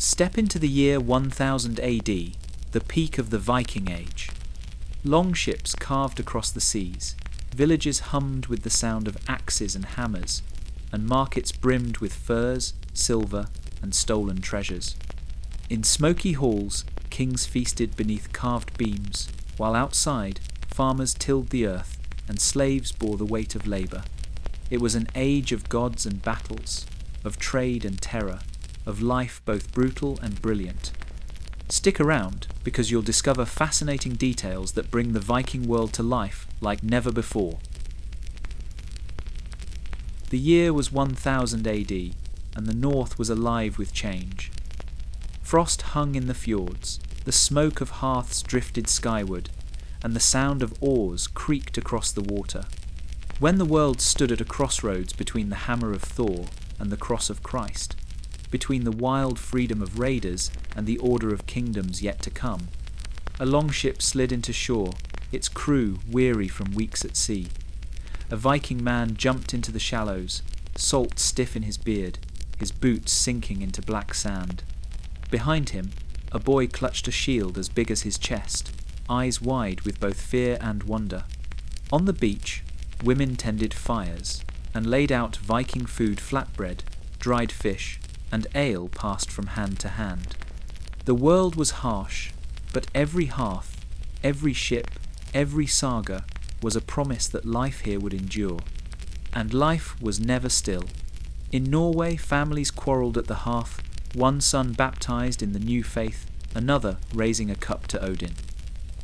Step into the year 1000 AD, the peak of the Viking Age. Longships carved across the seas, villages hummed with the sound of axes and hammers, and markets brimmed with furs, silver, and stolen treasures. In smoky halls, kings feasted beneath carved beams, while outside, farmers tilled the earth, and slaves bore the weight of labour. It was an age of gods and battles, of trade and terror, of life both brutal and brilliant. Stick around, because you'll discover fascinating details that bring the Viking world to life like never before. The year was 1000 AD, and the north was alive with change. Frost hung in the fjords, the smoke of hearths drifted skyward, and the sound of oars creaked across the water. When the world stood at a crossroads between the hammer of Thor and the cross of Christ, between the wild freedom of raiders and the order of kingdoms yet to come, a longship slid into shore, its crew weary from weeks at sea. A Viking man jumped into the shallows, salt stiff in his beard, his boots sinking into black sand. Behind him, a boy clutched a shield as big as his chest, eyes wide with both fear and wonder. On the beach, women tended fires and laid out Viking food flatbread, dried fish, and ale passed from hand to hand. The world was harsh, but every hearth, every ship, every saga was a promise that life here would endure. And life was never still. In Norway, families quarrelled at the hearth, one son baptized in the new faith, another raising a cup to Odin.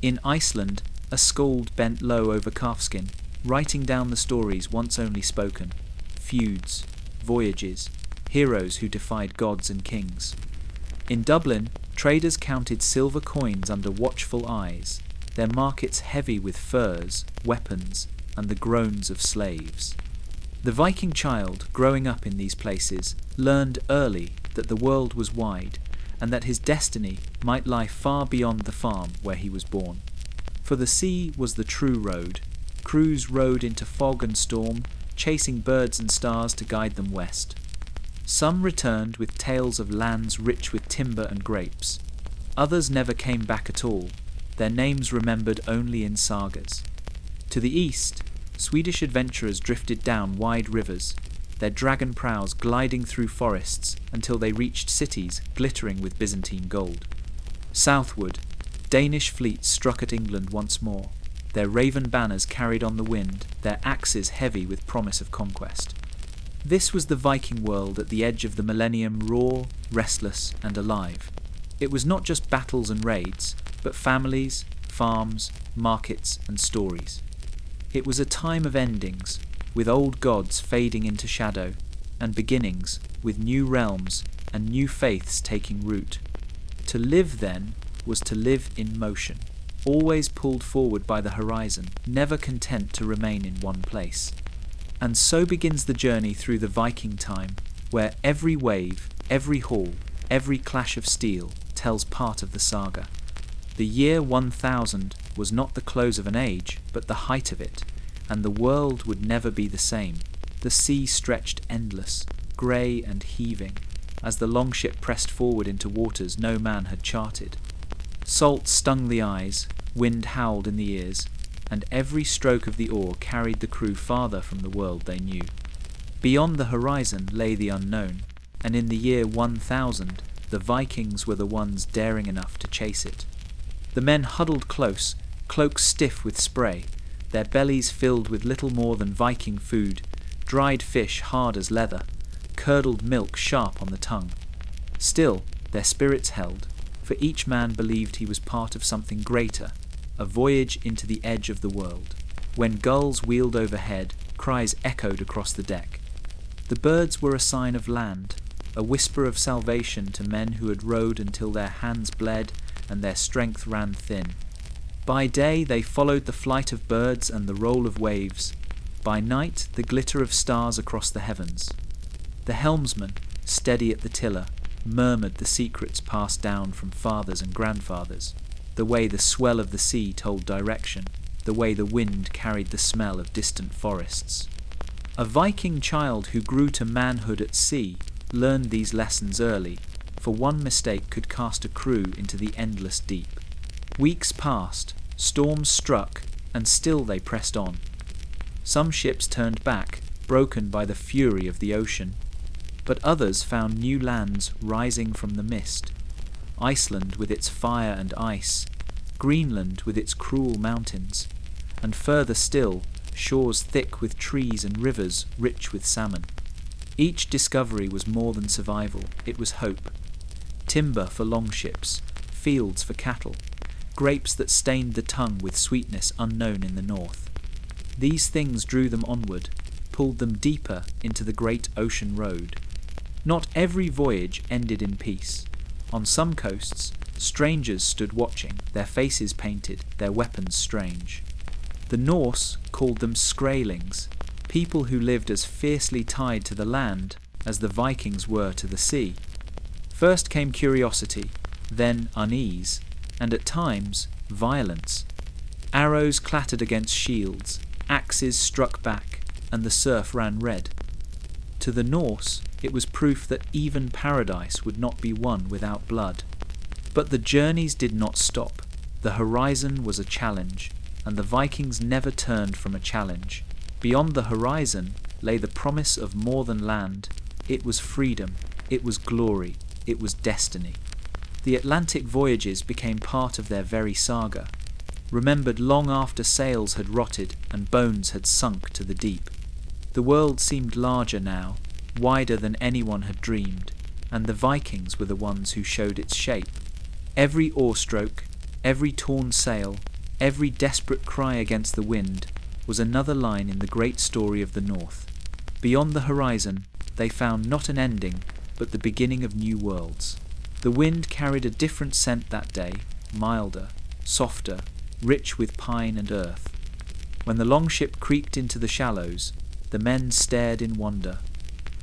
In Iceland, a skald bent low over calfskin, writing down the stories once only spoken, feuds, voyages, heroes who defied gods and kings. In Dublin, traders counted silver coins under watchful eyes, their markets heavy with furs, weapons, and the groans of slaves. The Viking child, growing up in these places, learned early that the world was wide, and that his destiny might lie far beyond the farm where he was born. For the sea was the true road. Crews rode into fog and storm, chasing birds and stars to guide them west. Some returned with tales of lands rich with timber and grapes. Others never came back at all, their names remembered only in sagas. To the east, Swedish adventurers drifted down wide rivers, their dragon prows gliding through forests until they reached cities glittering with Byzantine gold. Southward, Danish fleets struck at England once more, their raven banners carried on the wind, their axes heavy with promise of conquest. This was the Viking world at the edge of the millennium, raw, restless, and alive. It was not just battles and raids, but families, farms, markets, and stories. It was a time of endings, with old gods fading into shadow, and beginnings, with new realms and new faiths taking root. To live, then, was to live in motion, always pulled forward by the horizon, never content to remain in one place. And so begins the journey through the Viking time, where every wave, every hall, every clash of steel tells part of the saga. The year 1000 was not the close of an age, but the height of it, and the world would never be the same. The sea stretched endless, grey and heaving, as the longship pressed forward into waters no man had charted. Salt stung the eyes, wind howled in the ears, and every stroke of the oar carried the crew farther from the world they knew. Beyond the horizon lay the unknown, and in the year 1000, the Vikings were the ones daring enough to chase it. The men huddled close, cloaks stiff with spray, their bellies filled with little more than Viking food, dried fish hard as leather, curdled milk sharp on the tongue. Still, their spirits held, for each man believed he was part of something greater, a voyage into the edge of the world. When gulls wheeled overhead, cries echoed across the deck. The birds were a sign of land, a whisper of salvation to men who had rowed until their hands bled and their strength ran thin. By day they followed the flight of birds and the roll of waves, by night the glitter of stars across the heavens. The helmsman, steady at the tiller, murmured the secrets passed down from fathers and grandfathers, the way the swell of the sea told direction, the way the wind carried the smell of distant forests. A Viking child who grew to manhood at sea learned these lessons early, for one mistake could cast a crew into the endless deep. Weeks passed, storms struck, and still they pressed on. Some ships turned back, broken by the fury of the ocean, but others found new lands rising from the mist. Iceland with its fire and ice, Greenland with its cruel mountains, and further still, shores thick with trees and rivers rich with salmon. Each discovery was more than survival, it was hope. Timber for longships, fields for cattle, grapes that stained the tongue with sweetness unknown in the north. These things drew them onward, pulled them deeper into the great ocean road. Not every voyage ended in peace. On some coasts, strangers stood watching, their faces painted, their weapons strange. The Norse called them Skraelings, people who lived as fiercely tied to the land as the Vikings were to the sea. First came curiosity, then unease, and at times violence. Arrows clattered against shields, axes struck back, and the surf ran red. To the Norse, it was proof that even paradise would not be won without blood. But the journeys did not stop. The horizon was a challenge, and the Vikings never turned from a challenge. Beyond the horizon lay the promise of more than land. It was freedom, it was glory, it was destiny. The Atlantic voyages became part of their very saga, remembered long after sails had rotted and bones had sunk to the deep. The world seemed larger now, wider than anyone had dreamed, and the Vikings were the ones who showed its shape. Every oarstroke, every torn sail, every desperate cry against the wind was another line in the great story of the North. Beyond the horizon, they found not an ending, but the beginning of new worlds. The wind carried a different scent that day, milder, softer, rich with pine and earth. When the longship creaked into the shallows, the men stared in wonder.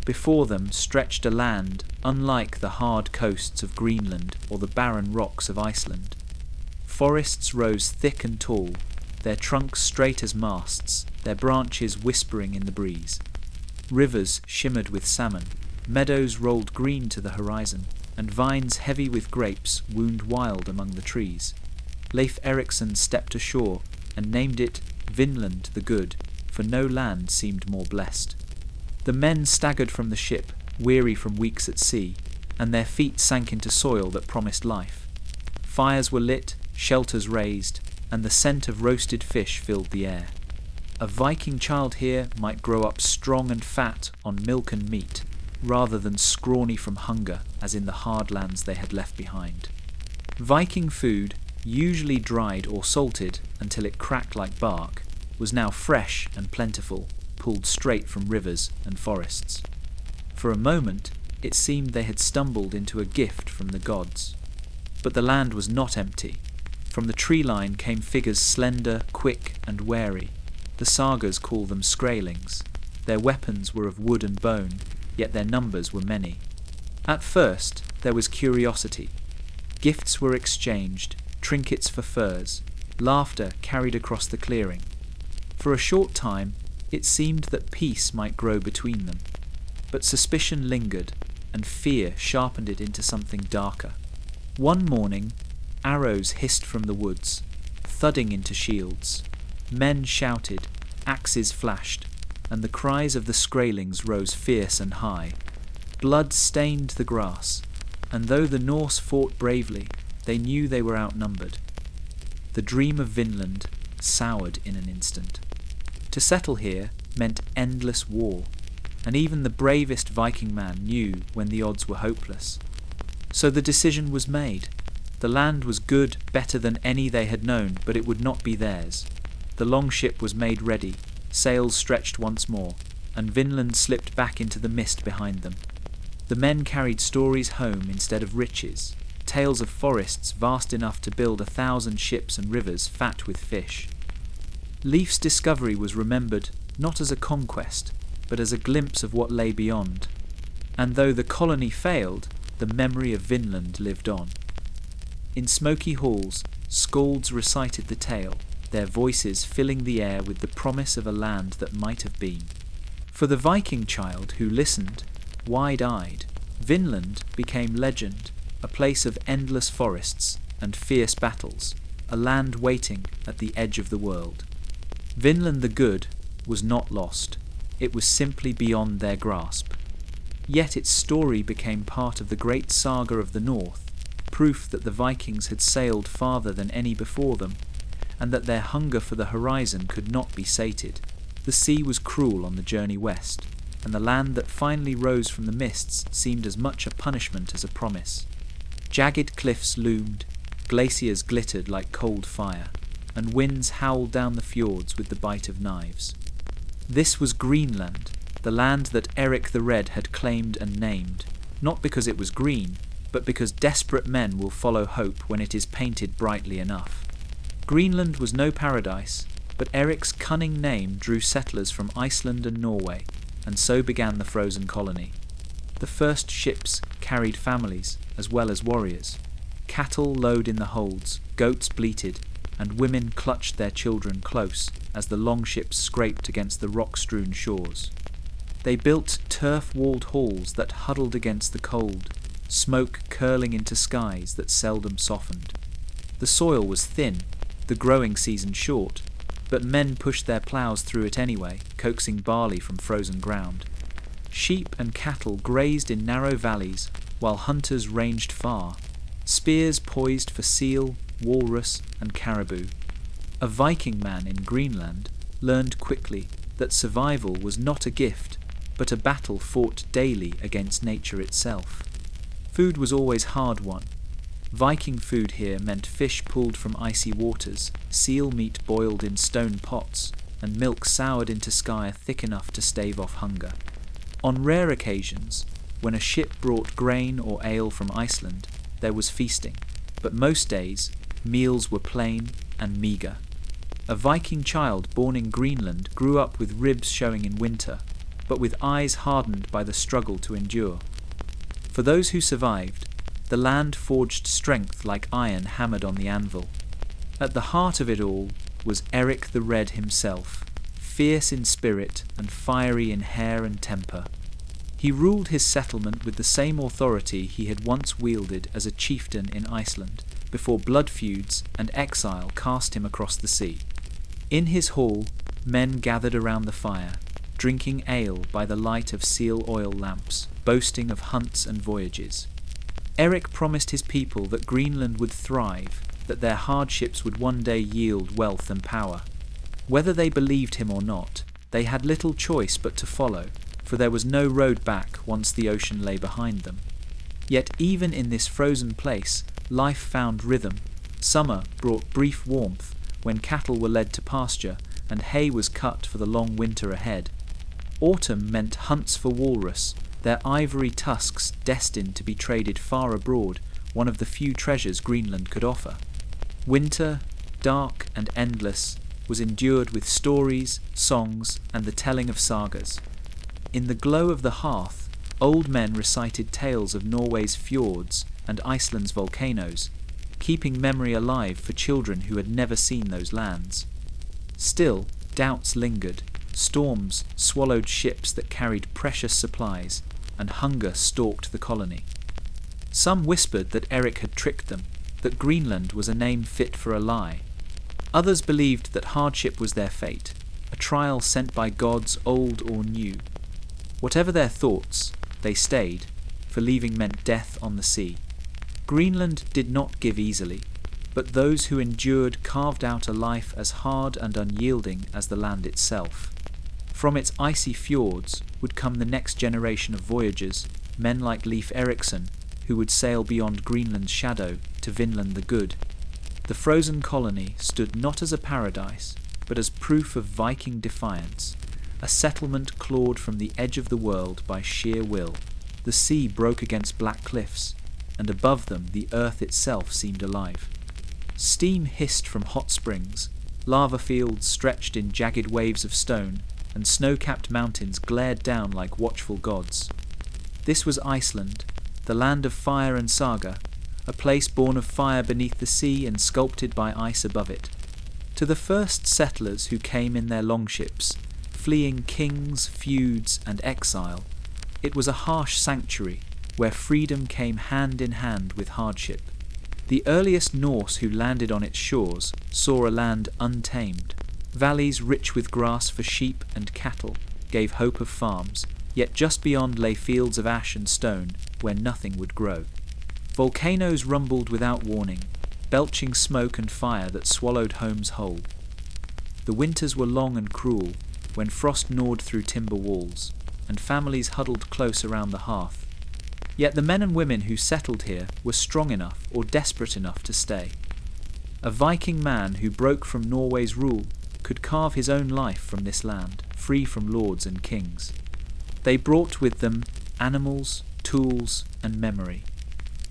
Before them stretched a land unlike the hard coasts of Greenland or the barren rocks of Iceland. Forests rose thick and tall, their trunks straight as masts, their branches whispering in the breeze. Rivers shimmered with salmon, meadows rolled green to the horizon, and vines heavy with grapes wound wild among the trees. Leif Erikson stepped ashore and named it Vinland the Good, for no land seemed more blessed. The men staggered from the ship, weary from weeks at sea, and their feet sank into soil that promised life. Fires were lit, shelters raised, and the scent of roasted fish filled the air. A Viking child here might grow up strong and fat on milk and meat, rather than scrawny from hunger as in the hard lands they had left behind. Viking food, usually dried or salted until it cracked like bark, was now fresh and plentiful, pulled straight from rivers and forests. For a moment, it seemed they had stumbled into a gift from the gods. But the land was not empty. From the tree line came figures slender, quick, and wary. The sagas call them Skraelings. Their weapons were of wood and bone, yet their numbers were many. At first, there was curiosity. Gifts were exchanged, trinkets for furs, laughter carried across the clearing. For a short time, it seemed that peace might grow between them, but suspicion lingered, and fear sharpened it into something darker. One morning, arrows hissed from the woods, thudding into shields. Men shouted, axes flashed, and the cries of the Skraelings rose fierce and high. Blood stained the grass, and though the Norse fought bravely, they knew they were outnumbered. The dream of Vinland soured in an instant. To settle here meant endless war, and even the bravest Viking man knew when the odds were hopeless. So the decision was made. The land was good, better than any they had known, but it would not be theirs. The longship was made ready, sails stretched once more, and Vinland slipped back into the mist behind them. The men carried stories home instead of riches, tales of forests vast enough to build 1,000 ships and rivers fat with fish. Leif's discovery was remembered not as a conquest, but as a glimpse of what lay beyond. And though the colony failed, the memory of Vinland lived on. In smoky halls, skalds recited the tale, their voices filling the air with the promise of a land that might have been. For the Viking child who listened, wide-eyed, Vinland became legend, a place of endless forests and fierce battles, a land waiting at the edge of the world. Vinland the Good was not lost. It was simply beyond their grasp. Yet its story became part of the great saga of the North, proof that the Vikings had sailed farther than any before them, and that their hunger for the horizon could not be sated. The sea was cruel on the journey west, and the land that finally rose from the mists seemed as much a punishment as a promise. Jagged cliffs loomed, glaciers glittered like cold fire, and winds howled down the fjords with the bite of knives. This was Greenland, the land that Eric the Red had claimed and named, not because it was green, but because desperate men will follow hope when it is painted brightly enough. Greenland was no paradise, but Eric's cunning name drew settlers from Iceland and Norway, and so began the frozen colony. The first ships carried families as well as warriors. Cattle lowed in the holds, goats bleated, and women clutched their children close as the longships scraped against the rock-strewn shores. They built turf-walled halls that huddled against the cold, smoke curling into skies that seldom softened. The soil was thin, the growing season short, but men pushed their ploughs through it anyway, coaxing barley from frozen ground. Sheep and cattle grazed in narrow valleys, while hunters ranged far, spears poised for seal, walrus, and caribou. A Viking man in Greenland learned quickly that survival was not a gift, but a battle fought daily against nature itself. Food was always hard won. Viking food here meant fish pulled from icy waters, seal meat boiled in stone pots, and milk soured into skyr thick enough to stave off hunger. On rare occasions, when a ship brought grain or ale from Iceland, there was feasting, but most days, meals were plain and meagre. A Viking child born in Greenland grew up with ribs showing in winter, but with eyes hardened by the struggle to endure. For those who survived, the land forged strength like iron hammered on the anvil. At the heart of it all was Eric the Red himself, fierce in spirit and fiery in hair and temper. He ruled his settlement with the same authority he had once wielded as a chieftain in Iceland, before blood feuds and exile cast him across the sea. In his hall, men gathered around the fire, drinking ale by the light of seal oil lamps, boasting of hunts and voyages. Eric promised his people that Greenland would thrive, that their hardships would one day yield wealth and power. Whether they believed him or not, they had little choice but to follow, for there was no road back once the ocean lay behind them. Yet even in this frozen place, life found rhythm. Summer brought brief warmth when cattle were led to pasture and hay was cut for the long winter ahead. Autumn meant hunts for walrus, their ivory tusks destined to be traded far abroad, one of the few treasures Greenland could offer. Winter, dark and endless, was endured with stories, songs, and the telling of sagas. In the glow of the hearth, old men recited tales of Norway's fjords and Iceland's volcanoes, keeping memory alive for children who had never seen those lands. Still, doubts lingered. Storms swallowed ships that carried precious supplies, and hunger stalked the colony. Some whispered that Eric had tricked them, that Greenland was a name fit for a lie. Others believed that hardship was their fate, a trial sent by gods old or new. Whatever their thoughts, they stayed, for leaving meant death on the sea. Greenland did not give easily, but those who endured carved out a life as hard and unyielding as the land itself. From its icy fjords would come the next generation of voyagers, men like Leif Erikson, who would sail beyond Greenland's shadow to Vinland the Good. The frozen colony stood not as a paradise, but as proof of Viking defiance, a settlement clawed from the edge of the world by sheer will. The sea broke against black cliffs, and above them the earth itself seemed alive. Steam hissed from hot springs, lava fields stretched in jagged waves of stone, and snow-capped mountains glared down like watchful gods. This was Iceland, the land of fire and saga, a place born of fire beneath the sea and sculpted by ice above it. To the first settlers who came in their longships, fleeing kings, feuds, and exile, it was a harsh sanctuary, where freedom came hand in hand with hardship. The earliest Norse who landed on its shores saw a land untamed. Valleys rich with grass for sheep and cattle gave hope of farms, yet just beyond lay fields of ash and stone where nothing would grow. Volcanoes rumbled without warning, belching smoke and fire that swallowed homes whole. The winters were long and cruel, when frost gnawed through timber walls, and families huddled close around the hearth. Yet the men and women who settled here were strong enough or desperate enough to stay. A Viking man who broke from Norway's rule could carve his own life from this land, free from lords and kings. They brought with them animals, tools, and memory.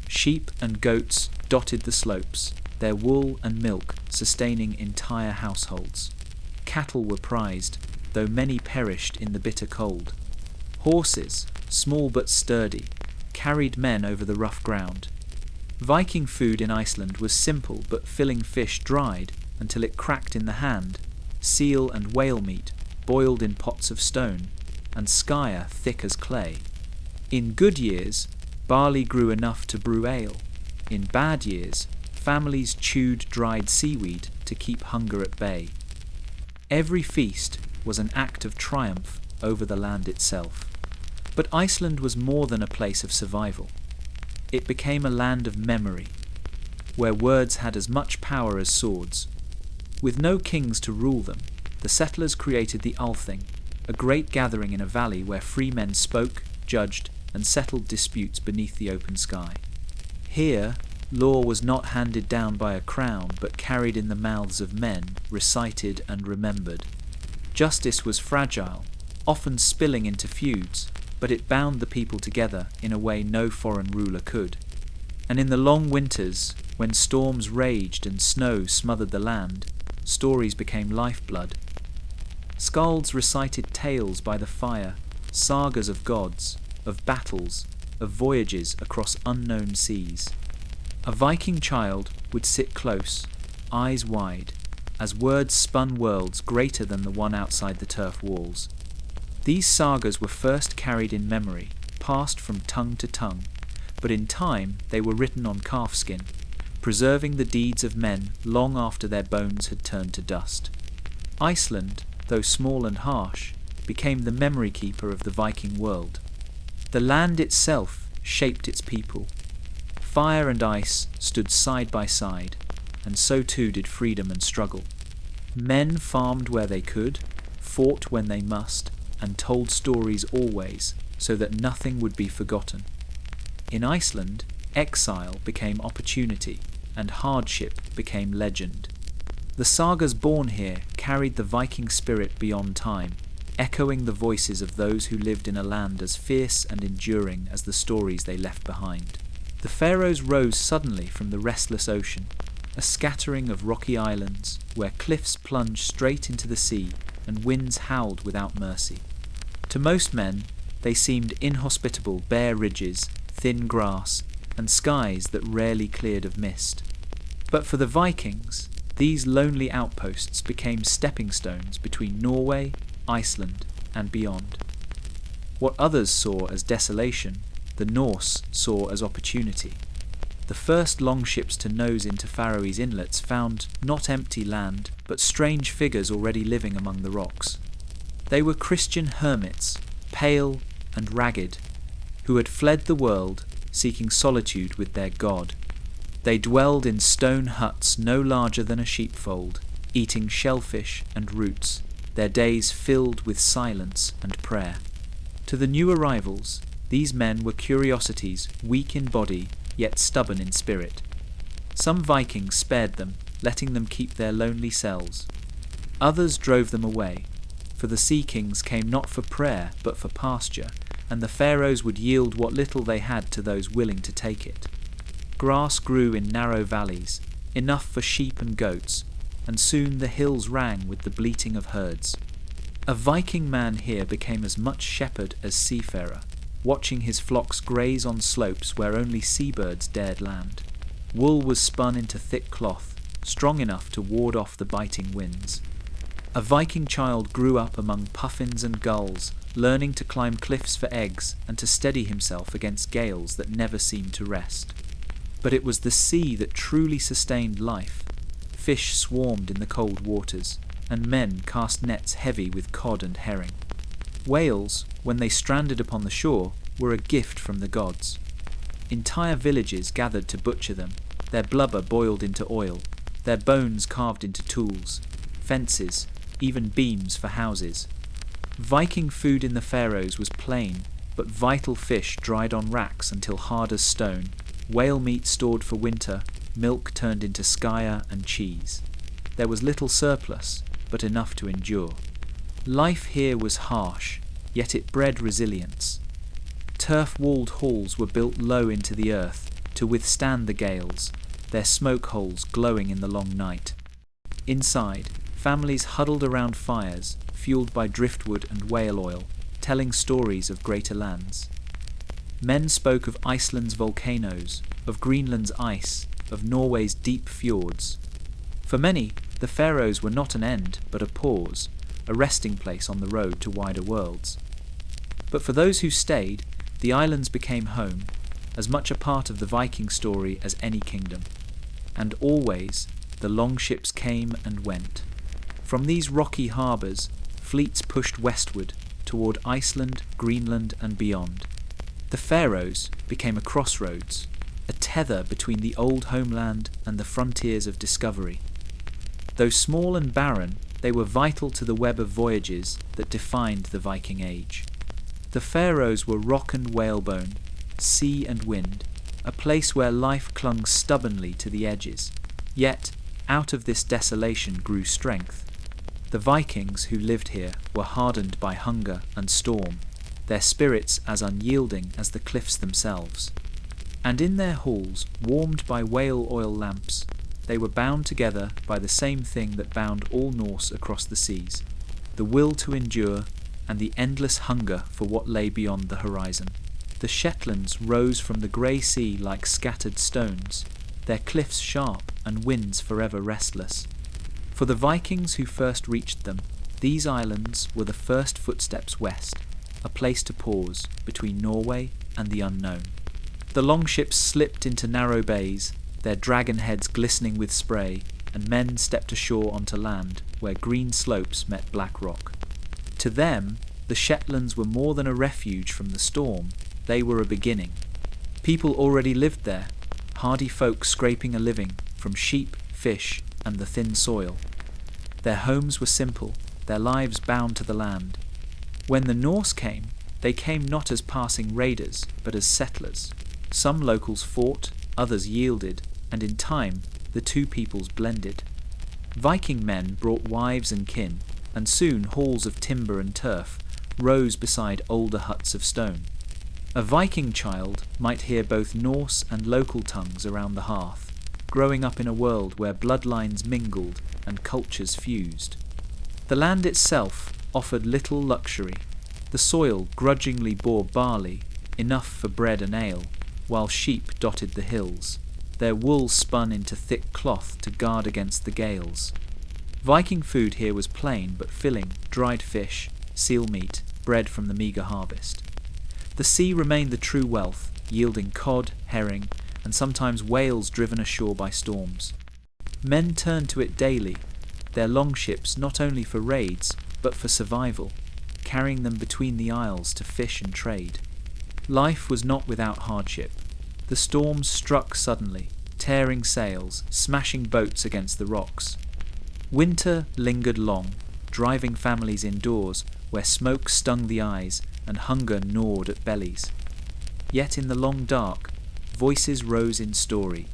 Sheep and goats dotted the slopes, their wool and milk sustaining entire households. Cattle were prized, though many perished in the bitter cold. Horses, small but sturdy, carried men over the rough ground. Viking food in Iceland was simple but filling fish dried until it cracked in the hand, seal and whale meat boiled in pots of stone, and skyer thick as clay. In good years, barley grew enough to brew ale. In bad years, families chewed dried seaweed to keep hunger at bay. Every feast was an act of triumph over the land itself. But Iceland was more than a place of survival. It became a land of memory, where words had as much power as swords. With no kings to rule them, the settlers created the Althing, a great gathering in a valley where free men spoke, judged, and settled disputes beneath the open sky. Here, law was not handed down by a crown, but carried in the mouths of men, recited and remembered. Justice was fragile, often spilling into feuds, but it bound the people together in a way no foreign ruler could. And in the long winters, when storms raged and snow smothered the land, stories became lifeblood. Skalds recited tales by the fire, sagas of gods, of battles, of voyages across unknown seas. A Viking child would sit close, eyes wide, as words spun worlds greater than the one outside the turf walls. These sagas were first carried in memory, passed from tongue to tongue, but in time they were written on calfskin, preserving the deeds of men long after their bones had turned to dust. Iceland, though small and harsh, became the memory keeper of the Viking world. The land itself shaped its people. Fire and ice stood side by side, and so too did freedom and struggle. Men farmed where they could, fought when they must, and told stories always, so that nothing would be forgotten. In Iceland, exile became opportunity, and hardship became legend. The sagas born here carried the Viking spirit beyond time, echoing the voices of those who lived in a land as fierce and enduring as the stories they left behind. The Faroes rose suddenly from the restless ocean, a scattering of rocky islands where cliffs plunged straight into the sea and winds howled without mercy. To most men, they seemed inhospitable bare ridges, thin grass, and skies that rarely cleared of mist. But for the Vikings, these lonely outposts became stepping stones between Norway, Iceland, and beyond. What others saw as desolation, the Norse saw as opportunity. The first longships to nose into Faroese inlets found not empty land, but strange figures already living among the rocks. They were Christian hermits, pale and ragged, who had fled the world, seeking solitude with their God. They dwelled in stone huts no larger than a sheepfold, eating shellfish and roots, their days filled with silence and prayer. To the new arrivals, these men were curiosities, weak in body, yet stubborn in spirit. Some Vikings spared them, letting them keep their lonely cells. Others drove them away, for the sea kings came not for prayer, but for pasture, and the Pharaohs would yield what little they had to those willing to take it. Grass grew in narrow valleys, enough for sheep and goats, and soon the hills rang with the bleating of herds. A Viking man here became as much shepherd as seafarer, watching his flocks graze on slopes where only seabirds dared land. Wool was spun into thick cloth, strong enough to ward off the biting winds. A Viking child grew up among puffins and gulls, learning to climb cliffs for eggs and to steady himself against gales that never seemed to rest. But it was the sea that truly sustained life. Fish swarmed in the cold waters, and men cast nets heavy with cod and herring. Whales, when they stranded upon the shore, were a gift from the gods. Entire villages gathered to butcher them, their blubber boiled into oil, their bones carved into tools, fences, even beams for houses. Viking food in the Faroes was plain, but vital fish dried on racks until hard as stone, whale meat stored for winter, milk turned into skyer and cheese. There was little surplus, but enough to endure. Life here was harsh, yet it bred resilience. Turf-walled halls were built low into the earth to withstand the gales, their smoke holes glowing in the long night. Inside, families huddled around fires, fueled by driftwood and whale oil, telling stories of greater lands. Men spoke of Iceland's volcanoes, of Greenland's ice, of Norway's deep fjords. For many, the Faroes were not an end, but a pause, a resting place on the road to wider worlds. But for those who stayed, the islands became home, as much a part of the Viking story as any kingdom. And always, the longships came and went. From these rocky harbours, fleets pushed westward, toward Iceland, Greenland, and beyond. The Faroes became a crossroads, a tether between the old homeland and the frontiers of discovery. Though small and barren, they were vital to the web of voyages that defined the Viking Age. The Faroes were rock and whalebone, sea and wind, a place where life clung stubbornly to the edges. Yet, out of this desolation grew strength. The Vikings who lived here were hardened by hunger and storm, their spirits as unyielding as the cliffs themselves. And in their halls, warmed by whale oil lamps, they were bound together by the same thing that bound all Norse across the seas, the will to endure and the endless hunger for what lay beyond the horizon. The Shetlands rose from the grey sea like scattered stones, their cliffs sharp and winds forever restless. For the Vikings who first reached them, these islands were the first footsteps west, a place to pause between Norway and the unknown. The longships slipped into narrow bays, their dragon heads glistening with spray, and men stepped ashore onto land where green slopes met black rock. To them, the Shetlands were more than a refuge from the storm, they were a beginning. People already lived there, hardy folk scraping a living from sheep, fish, and the thin soil. Their homes were simple, their lives bound to the land. When the Norse came, they came not as passing raiders, but as settlers. Some locals fought, others yielded, and in time the two peoples blended. Viking men brought wives and kin, and soon halls of timber and turf rose beside older huts of stone. A Viking child might hear both Norse and local tongues around the hearth, growing up in a world where bloodlines mingled and cultures fused. The land itself offered little luxury. The soil grudgingly bore barley, enough for bread and ale, while sheep dotted the hills, their wool spun into thick cloth to guard against the gales. Viking food here was plain but filling: dried fish, seal meat, bread from the meagre harvest. The sea remained the true wealth, yielding cod, herring, and sometimes whales driven ashore by storms. Men turned to it daily, their longships not only for raids, but for survival, carrying them between the isles to fish and trade. Life was not without hardship. The storms struck suddenly, tearing sails, smashing boats against the rocks. Winter lingered long, driving families indoors where smoke stung the eyes and hunger gnawed at bellies. Yet in the long dark, voices rose in story.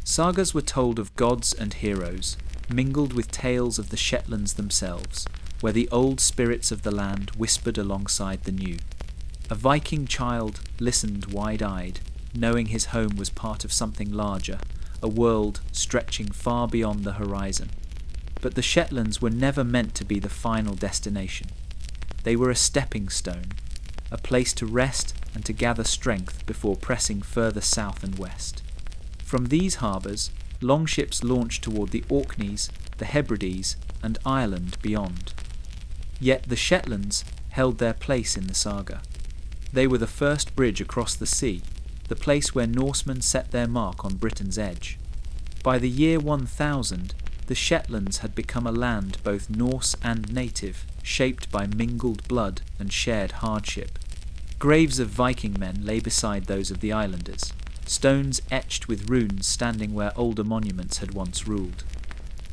Sagas were told of gods and heroes, mingled with tales of the Shetlands themselves, where the old spirits of the land whispered alongside the new. A Viking child listened wide-eyed, knowing his home was part of something larger, a world stretching far beyond the horizon. But the Shetlands were never meant to be the final destination. They were a stepping stone, a place to rest and to gather strength before pressing further south and west. From these harbours, longships launched toward the Orkneys, the Hebrides, and Ireland beyond. Yet the Shetlands held their place in the saga. They were the first bridge across the sea, the place where Norsemen set their mark on Britain's edge. By the year 1000, the Shetlands had become a land both Norse and native, shaped by mingled blood and shared hardship. Graves of Viking men lay beside those of the islanders, stones etched with runes standing where older monuments had once ruled.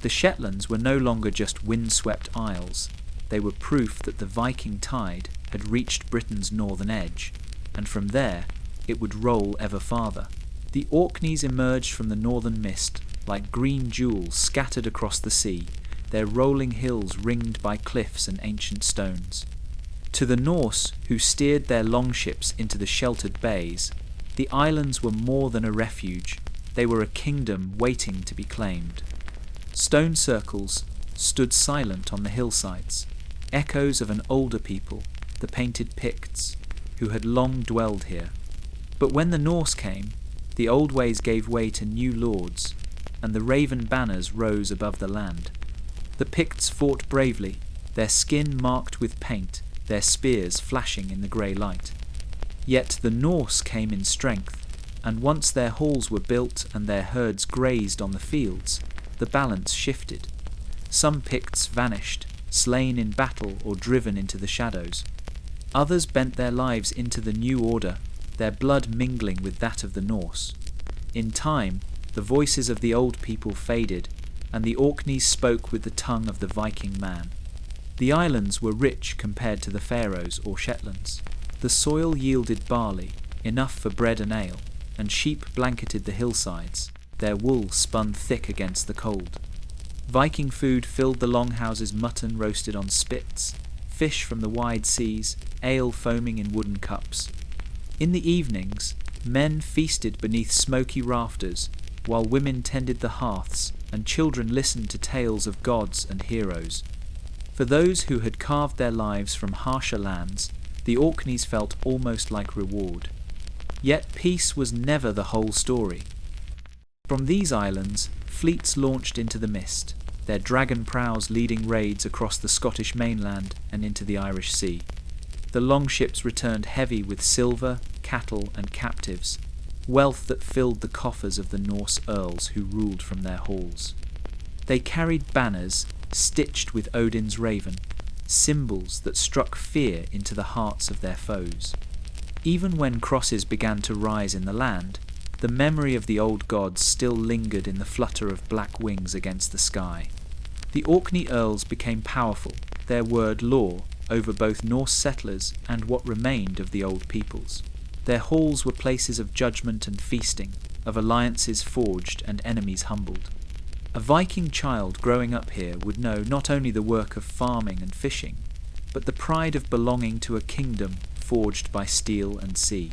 The Shetlands were no longer just windswept isles. They were proof that the Viking tide had reached Britain's northern edge, and from there it would roll ever farther. The Orkneys emerged from the northern mist like green jewels scattered across the sea, their rolling hills ringed by cliffs and ancient stones. To the Norse, who steered their longships into the sheltered bays, the islands were more than a refuge. They were a kingdom waiting to be claimed. Stone circles stood silent on the hillsides, echoes of an older people, the painted Picts, who had long dwelled here. But when the Norse came, the old ways gave way to new lords, and the raven banners rose above the land. The Picts fought bravely, their skin marked with paint, their spears flashing in the grey light. Yet the Norse came in strength, and once their halls were built and their herds grazed on the fields, the balance shifted. Some Picts vanished, slain in battle or driven into the shadows. Others bent their lives into the new order, their blood mingling with that of the Norse. In time, the voices of the old people faded, and the Orkneys spoke with the tongue of the Viking man. The islands were rich compared to the Faroes or Shetlands. The soil yielded barley, enough for bread and ale, and sheep blanketed the hillsides, their wool spun thick against the cold. Viking food filled the longhouses, mutton roasted on spits, fish from the wide seas, ale foaming in wooden cups. In the evenings, men feasted beneath smoky rafters, while women tended the hearths and children listened to tales of gods and heroes. For those who had carved their lives from harsher lands, the Orkneys felt almost like reward. Yet peace was never the whole story. From these islands, fleets launched into the mist, their dragon prows leading raids across the Scottish mainland and into the Irish Sea. The longships returned heavy with silver, cattle, and captives, wealth that filled the coffers of the Norse earls who ruled from their halls. They carried banners stitched with Odin's raven, symbols that struck fear into the hearts of their foes. Even when crosses began to rise in the land, the memory of the old gods still lingered in the flutter of black wings against the sky. The Orkney earls became powerful, their word law, over both Norse settlers and what remained of the old peoples. Their halls were places of judgment and feasting, of alliances forged and enemies humbled. A Viking child growing up here would know not only the work of farming and fishing, but the pride of belonging to a kingdom forged by steel and sea.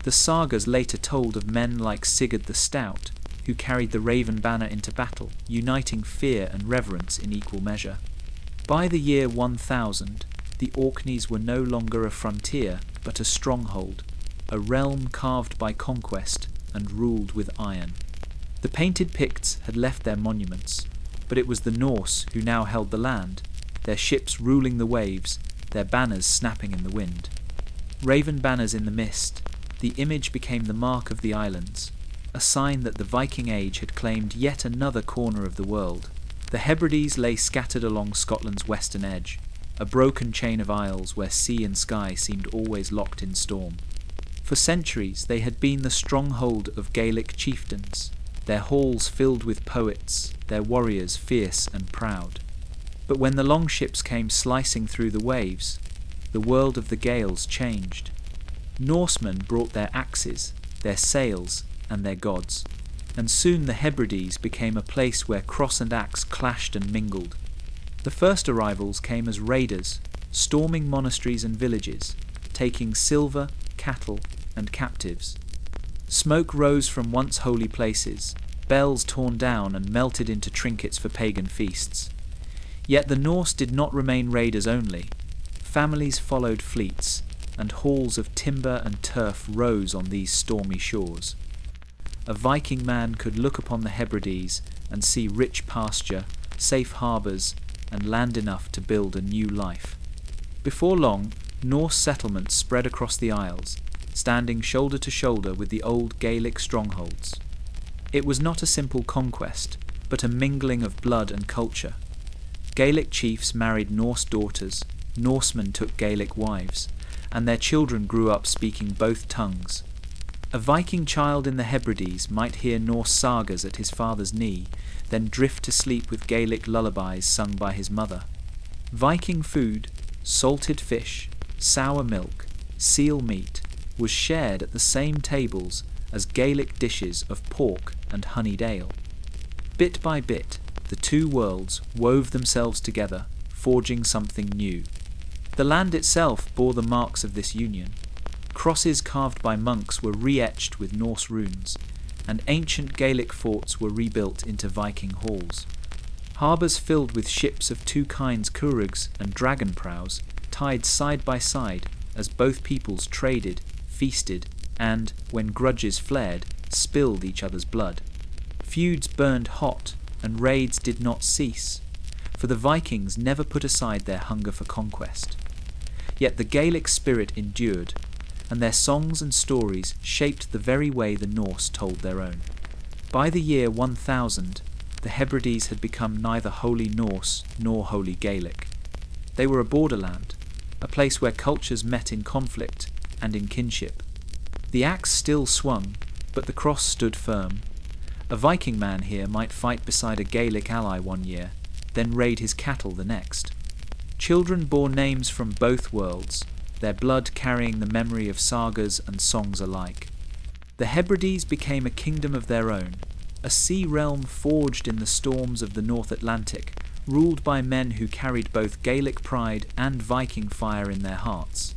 The sagas later told of men like Sigurd the Stout, who carried the raven banner into battle, uniting fear and reverence in equal measure. By the year 1000, the Orkneys were no longer a frontier, but a stronghold, a realm carved by conquest and ruled with iron. The painted Picts had left their monuments, but it was the Norse who now held the land, their ships ruling the waves, their banners snapping in the wind. Raven banners in the mist, the image became the mark of the islands, a sign that the Viking age had claimed yet another corner of the world. The Hebrides lay scattered along Scotland's western edge, a broken chain of isles where sea and sky seemed always locked in storm. For centuries they had been the stronghold of Gaelic chieftains, their halls filled with poets, their warriors fierce and proud. But when the longships came slicing through the waves, the world of the Gaels changed. Norsemen brought their axes, their sails, and their gods, and soon the Hebrides became a place where cross and axe clashed and mingled. The first arrivals came as raiders, storming monasteries and villages, taking silver, cattle, and captives. Smoke rose from once holy places, bells torn down and melted into trinkets for pagan feasts. Yet the Norse did not remain raiders only. Families followed fleets, and halls of timber and turf rose on these stormy shores. A Viking man could look upon the Hebrides and see rich pasture, safe harbours, and land enough to build a new life. Before long, Norse settlements spread across the Isles, standing shoulder to shoulder with the old Gaelic strongholds. It was not a simple conquest, but a mingling of blood and culture. Gaelic chiefs married Norse daughters, Norsemen took Gaelic wives, and their children grew up speaking both tongues. A Viking child in the Hebrides might hear Norse sagas at his father's knee, then drift to sleep with Gaelic lullabies sung by his mother. Viking food, salted fish, sour milk, seal meat, was shared at the same tables as Gaelic dishes of pork and honeyed ale. Bit by bit, the two worlds wove themselves together, forging something new. The land itself bore the marks of this union. Crosses carved by monks were re-etched with Norse runes, and ancient Gaelic forts were rebuilt into Viking halls. Harbours filled with ships of two kinds, curraghs and dragon prows, tied side by side as both peoples traded, feasted, and, when grudges flared, spilled each other's blood. Feuds burned hot, and raids did not cease, for the Vikings never put aside their hunger for conquest. Yet the Gaelic spirit endured, and their songs and stories shaped the very way the Norse told their own. By the year 1000, the Hebrides had become neither wholly Norse nor wholly Gaelic. They were a borderland, a place where cultures met in conflict and in kinship. The axe still swung, but the cross stood firm. A Viking man here might fight beside a Gaelic ally one year, then raid his cattle the next. Children bore names from both worlds, their blood carrying the memory of sagas and songs alike. The Hebrides became a kingdom of their own, a sea realm forged in the storms of the North Atlantic, ruled by men who carried both Gaelic pride and Viking fire in their hearts.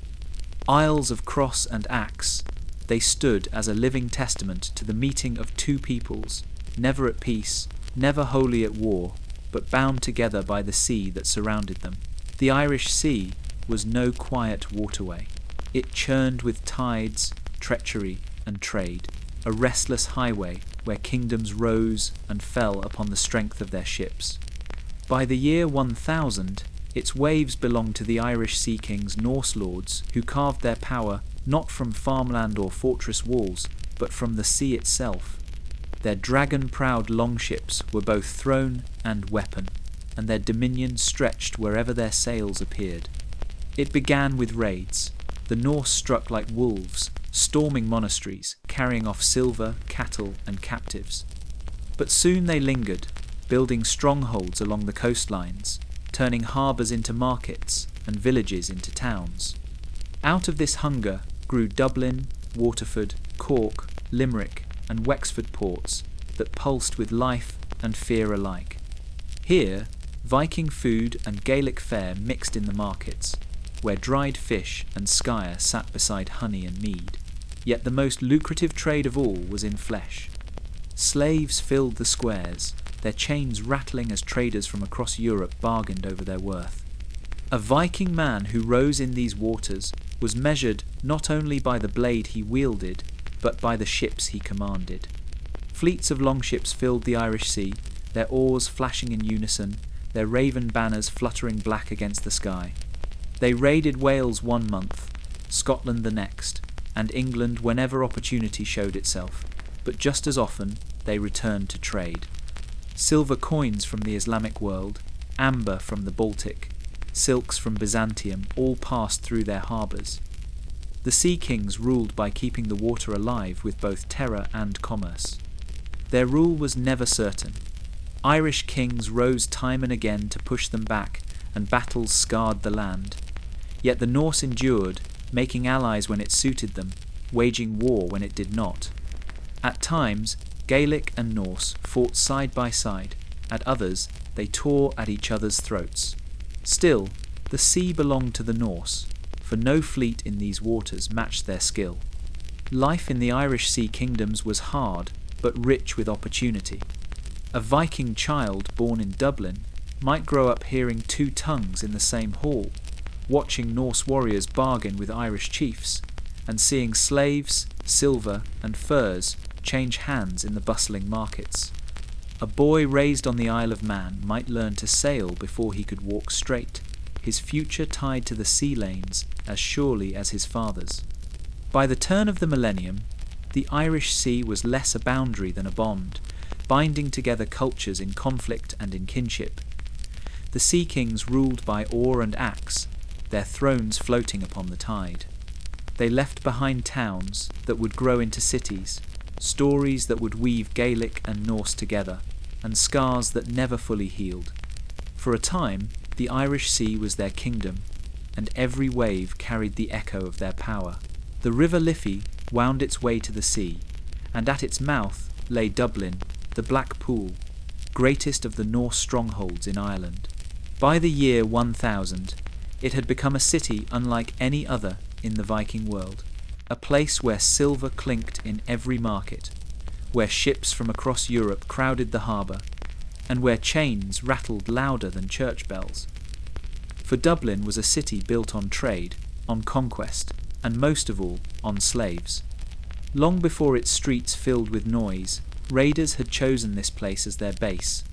Isles of cross and axe, they stood as a living testament to the meeting of two peoples, never at peace, never wholly at war, but bound together by the sea that surrounded them. The Irish Sea was no quiet waterway. It churned with tides, treachery, and trade, a restless highway where kingdoms rose and fell upon the strength of their ships. By the year 1000, its waves belonged to the Irish Sea King's Norse lords, who carved their power not from farmland or fortress walls, but from the sea itself. Their dragon-prowed longships were both throne and weapon, and their dominion stretched wherever their sails appeared. It began with raids. The Norse struck like wolves, storming monasteries, carrying off silver, cattle, and captives. But soon they lingered, building strongholds along the coastlines, turning harbours into markets and villages into towns. Out of this hunger grew Dublin, Waterford, Cork, Limerick, and Wexford ports that pulsed with life and fear alike. Here, Viking food and Gaelic fare mixed in the markets, where dried fish and skyer sat beside honey and mead. Yet the most lucrative trade of all was in flesh. Slaves filled the squares, their chains rattling as traders from across Europe bargained over their worth. A Viking man who rose in these waters was measured not only by the blade he wielded, but by the ships he commanded. Fleets of longships filled the Irish Sea, their oars flashing in unison, their raven banners fluttering black against the sky. They raided Wales one month, Scotland the next, and England whenever opportunity showed itself, but just as often they returned to trade. Silver coins from the Islamic world, amber from the Baltic, silks from Byzantium all passed through their harbours. The Sea Kings ruled by keeping the water alive with both terror and commerce. Their rule was never certain. Irish kings rose time and again to push them back, and battles scarred the land. Yet the Norse endured, making allies when it suited them, waging war when it did not. At times, Gaelic and Norse fought side by side, at others they tore at each other's throats. Still, the sea belonged to the Norse, for no fleet in these waters matched their skill. Life in the Irish Sea Kingdoms was hard, but rich with opportunity. A Viking child born in Dublin might grow up hearing two tongues in the same hall, watching Norse warriors bargain with Irish chiefs, and seeing slaves, silver, and furs change hands in the bustling markets. A boy raised on the Isle of Man might learn to sail before he could walk straight. his future tied to the sea lanes as surely as his father's. By the turn of the millennium, the Irish Sea was less a boundary than a bond, binding together cultures in conflict and in kinship. The Sea Kings ruled by oar and axe, their thrones floating upon the tide. They left behind towns that would grow into cities, stories that would weave Gaelic and Norse together, and scars that never fully healed. For a time, the Irish Sea was their kingdom, and every wave carried the echo of their power. The River Liffey wound its way to the sea, and at its mouth lay Dublin, the Black Pool, greatest of the Norse strongholds in Ireland. By the year 1000, it had become a city unlike any other in the Viking world, a place where silver clinked in every market, where ships from across Europe crowded the harbour, and where chains rattled louder than church bells. For Dublin was a city built on trade, on conquest, and most of all, on slaves. Long before its streets filled with noise, raiders had chosen this place as their base.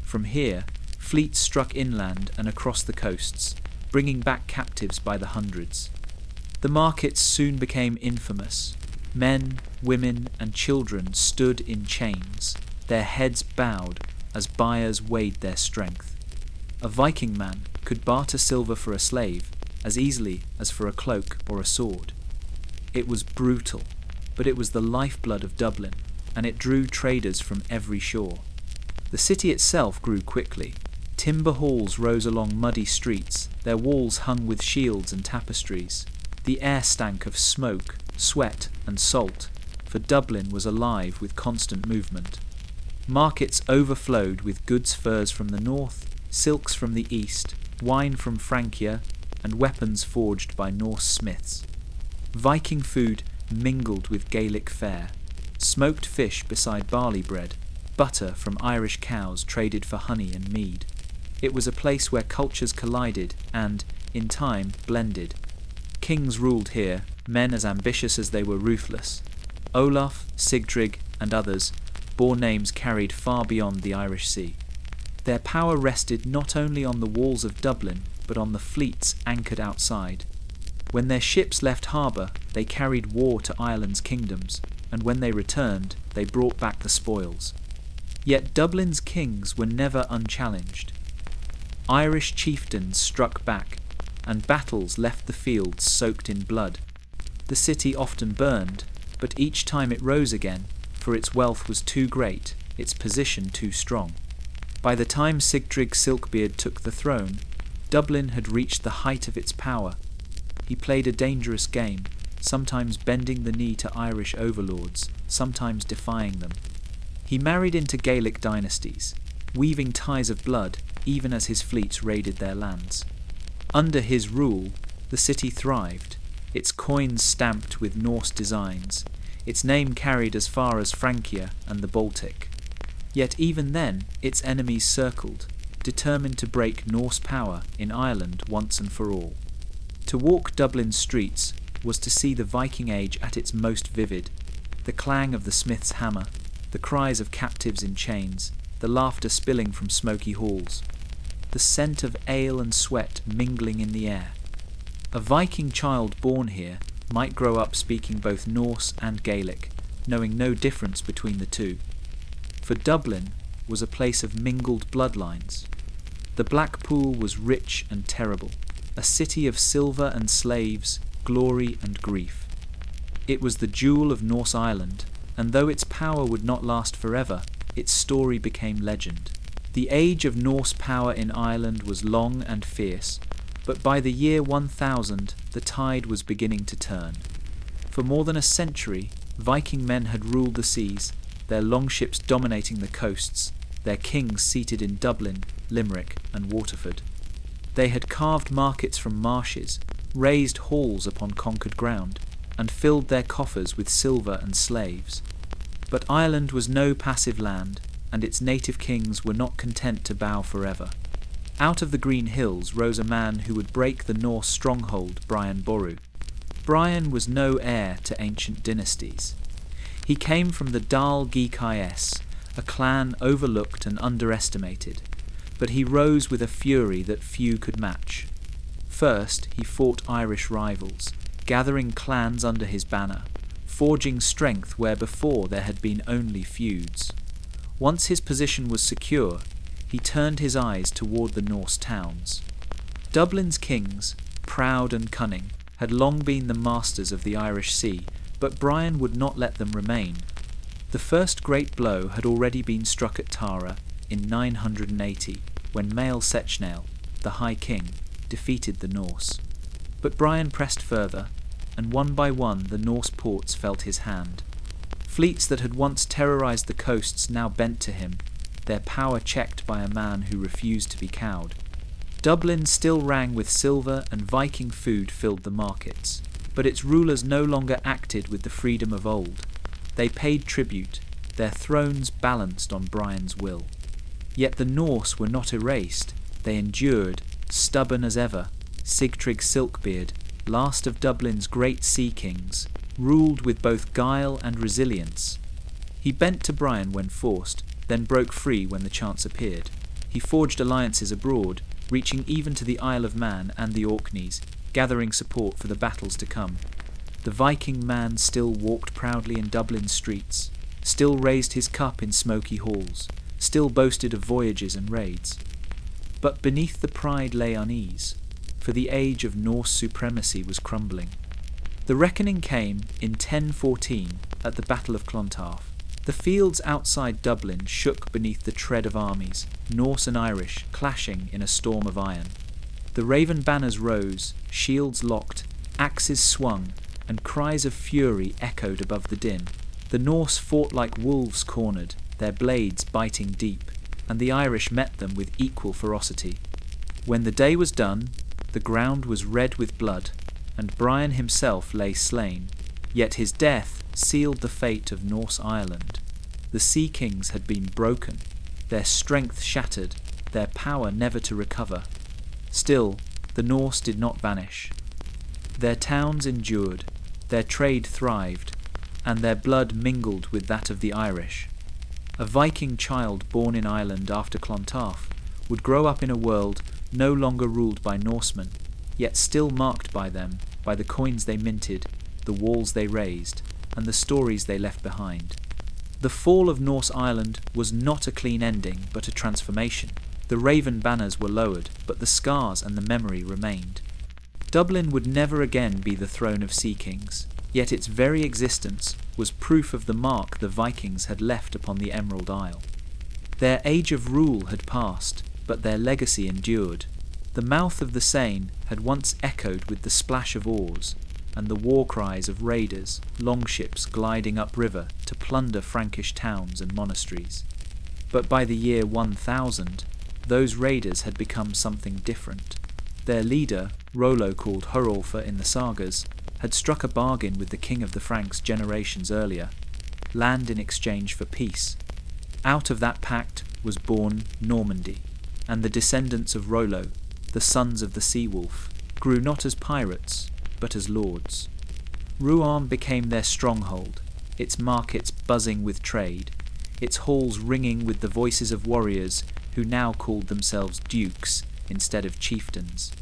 From here, fleets struck inland and across the coasts, bringing back captives by the hundreds. The markets soon became infamous. Men, women, and children stood in chains, their heads bowed as buyers weighed their strength. A Viking man could barter silver for a slave as easily as for a cloak or a sword. It was brutal, but it was the lifeblood of Dublin, and it drew traders from every shore. The city itself grew quickly. Timber halls rose along muddy streets, their walls hung with shields and tapestries. The air stank of smoke, sweat, and salt, for Dublin was alive with constant movement. Markets overflowed with goods furs from the north, silks from the east, wine from Francia, and weapons forged by Norse smiths. Viking food mingled with Gaelic fare, smoked fish beside barley bread, butter from Irish cows traded for honey and mead. It was a place where cultures collided and, in time, blended. Kings ruled here, men as ambitious as they were ruthless. Olaf, Sigtryg, and others bore names carried far beyond the Irish Sea. Their power rested not only on the walls of Dublin, but on the fleets anchored outside. When their ships left harbour, they carried war to Ireland's kingdoms, and when they returned, they brought back the spoils. Yet Dublin's kings were never unchallenged. Irish chieftains struck back, and battles left the fields soaked in blood. The city often burned, but each time it rose again, for its wealth was too great, its position too strong. By the time Sigtryg Silkbeard took the throne, Dublin had reached the height of its power. He played a dangerous game, sometimes bending the knee to Irish overlords, sometimes defying them. He married into Gaelic dynasties, weaving ties of blood even as his fleets raided their lands. Under his rule, the city thrived, its coins stamped with Norse designs, its name carried as far as Francia and the Baltic. Yet even then, its enemies circled, determined to break Norse power in Ireland once and for all. To walk Dublin's streets was to see the Viking age at its most vivid, the clang of the smith's hammer, the cries of captives in chains, the laughter spilling from smoky halls, the scent of ale and sweat mingling in the air. A Viking child born here might grow up speaking both Norse and Gaelic, knowing no difference between the two. For Dublin was a place of mingled bloodlines. The Black Pool was rich and terrible, a city of silver and slaves, glory and grief. It was the jewel of Norse Ireland, and though its power would not last forever, its story became legend. The age of Norse power in Ireland was long and fierce, but by the year 1000 the tide was beginning to turn. For more than a century, Viking men had ruled the seas, their longships dominating the coasts, their kings seated in Dublin, Limerick, and Waterford. They had carved markets from marshes, raised halls upon conquered ground, and filled their coffers with silver and slaves. But Ireland was no passive land, and its native kings were not content to bow forever. Out of the green hills rose a man who would break the Norse stronghold, Brian Boru. Brian was no heir to ancient dynasties. He came from the Dal Geek-is, a clan overlooked and underestimated, but he rose with a fury that few could match. First, he fought Irish rivals, gathering clans under his banner, forging strength where before there had been only feuds. Once his position was secure, he turned his eyes toward the Norse towns. Dublin's kings, proud and cunning, had long been the masters of the Irish Sea, but Brian would not let them remain. The first great blow had already been struck at Tara in 980, when Mael Sechnaill, the High King, defeated the Norse. But Brian pressed further, and one by one the Norse ports felt his hand. Fleets that had once terrorized the coasts now bent to him, their power checked by a man who refused to be cowed. Dublin still rang with silver and Viking food filled the markets, but its rulers no longer acted with the freedom of old. They paid tribute, their thrones balanced on Brian's will. Yet the Norse were not erased, they endured, stubborn as ever. Sigtryg Silkbeard, last of Dublin's great sea kings, ruled with both guile and resilience. He bent to Brian when forced, then broke free when the chance appeared. He forged alliances abroad, reaching even to the Isle of Man and the Orkneys, gathering support for the battles to come. The Viking man still walked proudly in Dublin's streets, still raised his cup in smoky halls, still boasted of voyages and raids. But beneath the pride lay unease, for the age of Norse supremacy was crumbling. The reckoning came in 1014 at the Battle of Clontarf. The fields outside Dublin shook beneath the tread of armies, Norse and Irish, clashing in a storm of iron. The raven banners rose, shields locked, axes swung, and cries of fury echoed above the din. The Norse fought like wolves cornered, their blades biting deep, and the Irish met them with equal ferocity. When the day was done, the ground was red with blood, and Brian himself lay slain, yet his death sealed the fate of Norse Ireland. The Sea Kings had been broken, their strength shattered, their power never to recover. Still, the Norse did not vanish. Their towns endured, their trade thrived, and their blood mingled with that of the Irish. A Viking child born in Ireland after Clontarf would grow up in a world no longer ruled by Norsemen, yet still marked by them, by the coins they minted, the walls they raised, and the stories they left behind. The fall of Norse Ireland was not a clean ending, but a transformation. The raven banners were lowered, but the scars and the memory remained. Dublin would never again be the throne of Sea Kings, yet its very existence was proof of the mark the Vikings had left upon the Emerald Isle. Their age of rule had passed, but their legacy endured. The mouth of the Seine had once echoed with the splash of oars, and the war cries of raiders, longships gliding upriver to plunder Frankish towns and monasteries. But by the year 1000, those raiders had become something different. Their leader, Rollo called Hrolfr in the sagas, had struck a bargain with the king of the Franks generations earlier, land in exchange for peace. Out of that pact was born Normandy, and the descendants of Rollo, the sons of the Sea-Wolf, grew not as pirates, but as lords. Rouen became their stronghold, its markets buzzing with trade, its halls ringing with the voices of warriors who now called themselves dukes instead of chieftains.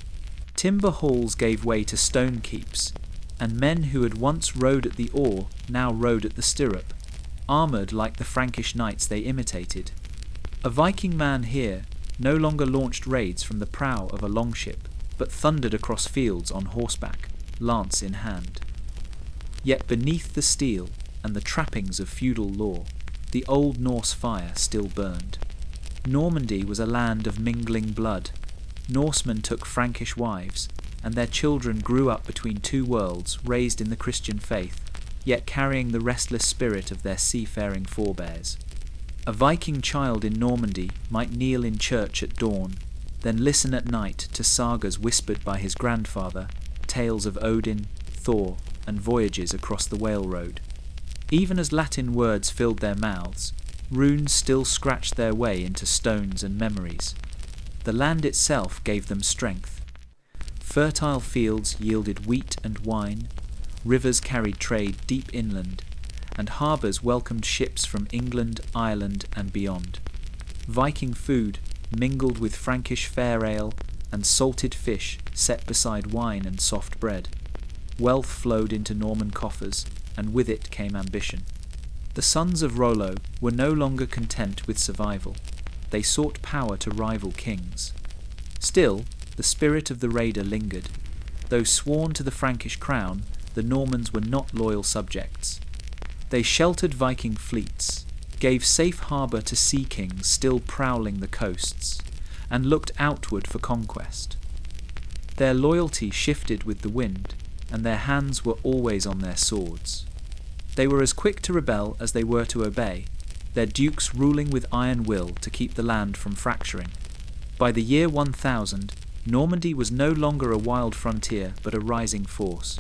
Timber halls gave way to stone keeps, and men who had once rode at the oar now rode at the stirrup, armoured like the Frankish knights they imitated. A Viking man here no longer launched raids from the prow of a longship, but thundered across fields on horseback, lance in hand. Yet beneath the steel and the trappings of feudal law, the old Norse fire still burned. Normandy was a land of mingling blood. Norsemen took Frankish wives, and their children grew up between two worlds, raised in the Christian faith, yet carrying the restless spirit of their seafaring forebears. A Viking child in Normandy might kneel in church at dawn, then listen at night to sagas whispered by his grandfather, tales of Odin, Thor, and voyages across the whale road. Even as Latin words filled their mouths, runes still scratched their way into stones and memories. The land itself gave them strength. Fertile fields yielded wheat and wine, rivers carried trade deep inland, and harbours welcomed ships from England, Ireland, and beyond. Viking food, mingled with Frankish fair ale, and salted fish set beside wine and soft bread. Wealth flowed into Norman coffers, and with it came ambition. The sons of Rollo were no longer content with survival. They sought power to rival kings. Still, the spirit of the raider lingered. Though sworn to the Frankish crown, the Normans were not loyal subjects. They sheltered Viking fleets, gave safe harbour to sea kings still prowling the coasts, and looked outward for conquest. Their loyalty shifted with the wind, and their hands were always on their swords. They were as quick to rebel as they were to obey, their dukes ruling with iron will to keep the land from fracturing. By the year 1000, Normandy was no longer a wild frontier but a rising force.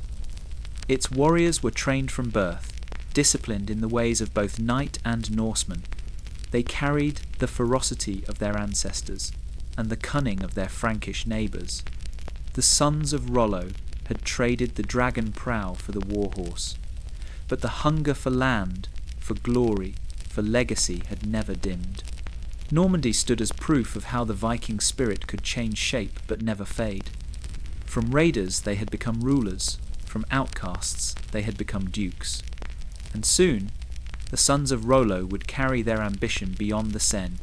Its warriors were trained from birth, disciplined in the ways of both knight and Norseman. They carried the ferocity of their ancestors and the cunning of their Frankish neighbours. The sons of Rollo had traded the dragon prow for the warhorse, but the hunger for land, for glory, for legacy had never dimmed. Normandy stood as proof of how the Viking spirit could change shape but never fade. From raiders they had become rulers, from outcasts they had become dukes. And soon, the sons of Rollo would carry their ambition beyond the Seine,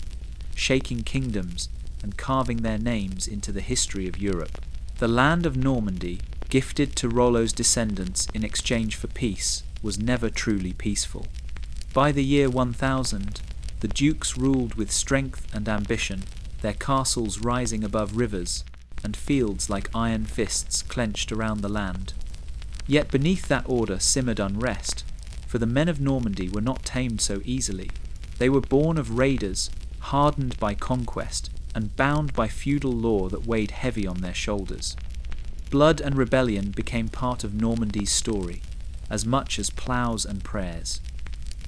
shaking kingdoms and carving their names into the history of Europe. The land of Normandy, gifted to Rollo's descendants in exchange for peace, was never truly peaceful. By the year 1000, the dukes ruled with strength and ambition, their castles rising above rivers, and fields like iron fists clenched around the land. Yet beneath that order simmered unrest, for the men of Normandy were not tamed so easily. They were born of raiders, hardened by conquest, and bound by feudal law that weighed heavy on their shoulders. Blood and rebellion became part of Normandy's story, as much as ploughs and prayers.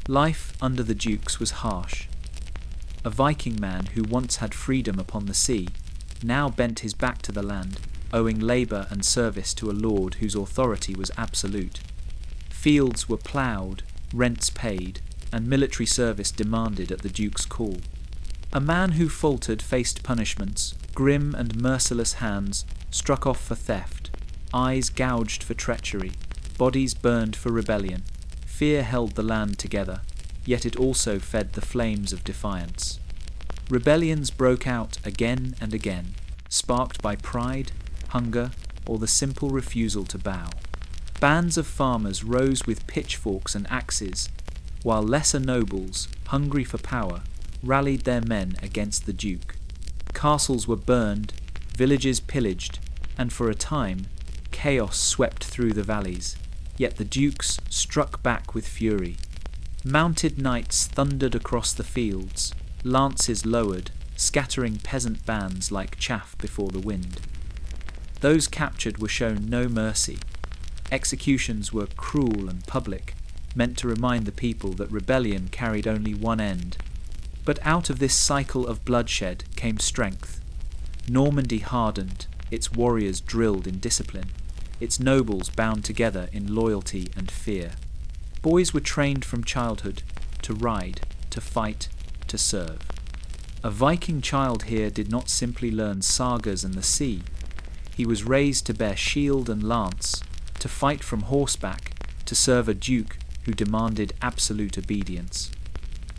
Life under the dukes was harsh. A Viking man who once had freedom upon the sea now bent his back to the land, owing labour and service to a lord whose authority was absolute. Fields were ploughed, rents paid, and military service demanded at the duke's call. A man who faltered faced punishments, grim and merciless hands struck off for theft, eyes gouged for treachery, bodies burned for rebellion. Fear held the land together, yet it also fed the flames of defiance. Rebellions broke out again and again, sparked by pride, hunger, or the simple refusal to bow. Bands of farmers rose with pitchforks and axes, while lesser nobles, hungry for power, rallied their men against the duke. Castles were burned, villages pillaged, and for a time, chaos swept through the valleys. Yet the dukes struck back with fury. Mounted knights thundered across the fields, lances lowered, scattering peasant bands like chaff before the wind. Those captured were shown no mercy. Executions were cruel and public, meant to remind the people that rebellion carried only one end. But out of this cycle of bloodshed came strength. Normandy hardened, its warriors drilled in discipline, its nobles bound together in loyalty and fear. Boys were trained from childhood to ride, to fight, to serve. A Viking child here did not simply learn sagas and the sea. He was raised to bear shield and lance, to fight from horseback, to serve a duke who demanded absolute obedience.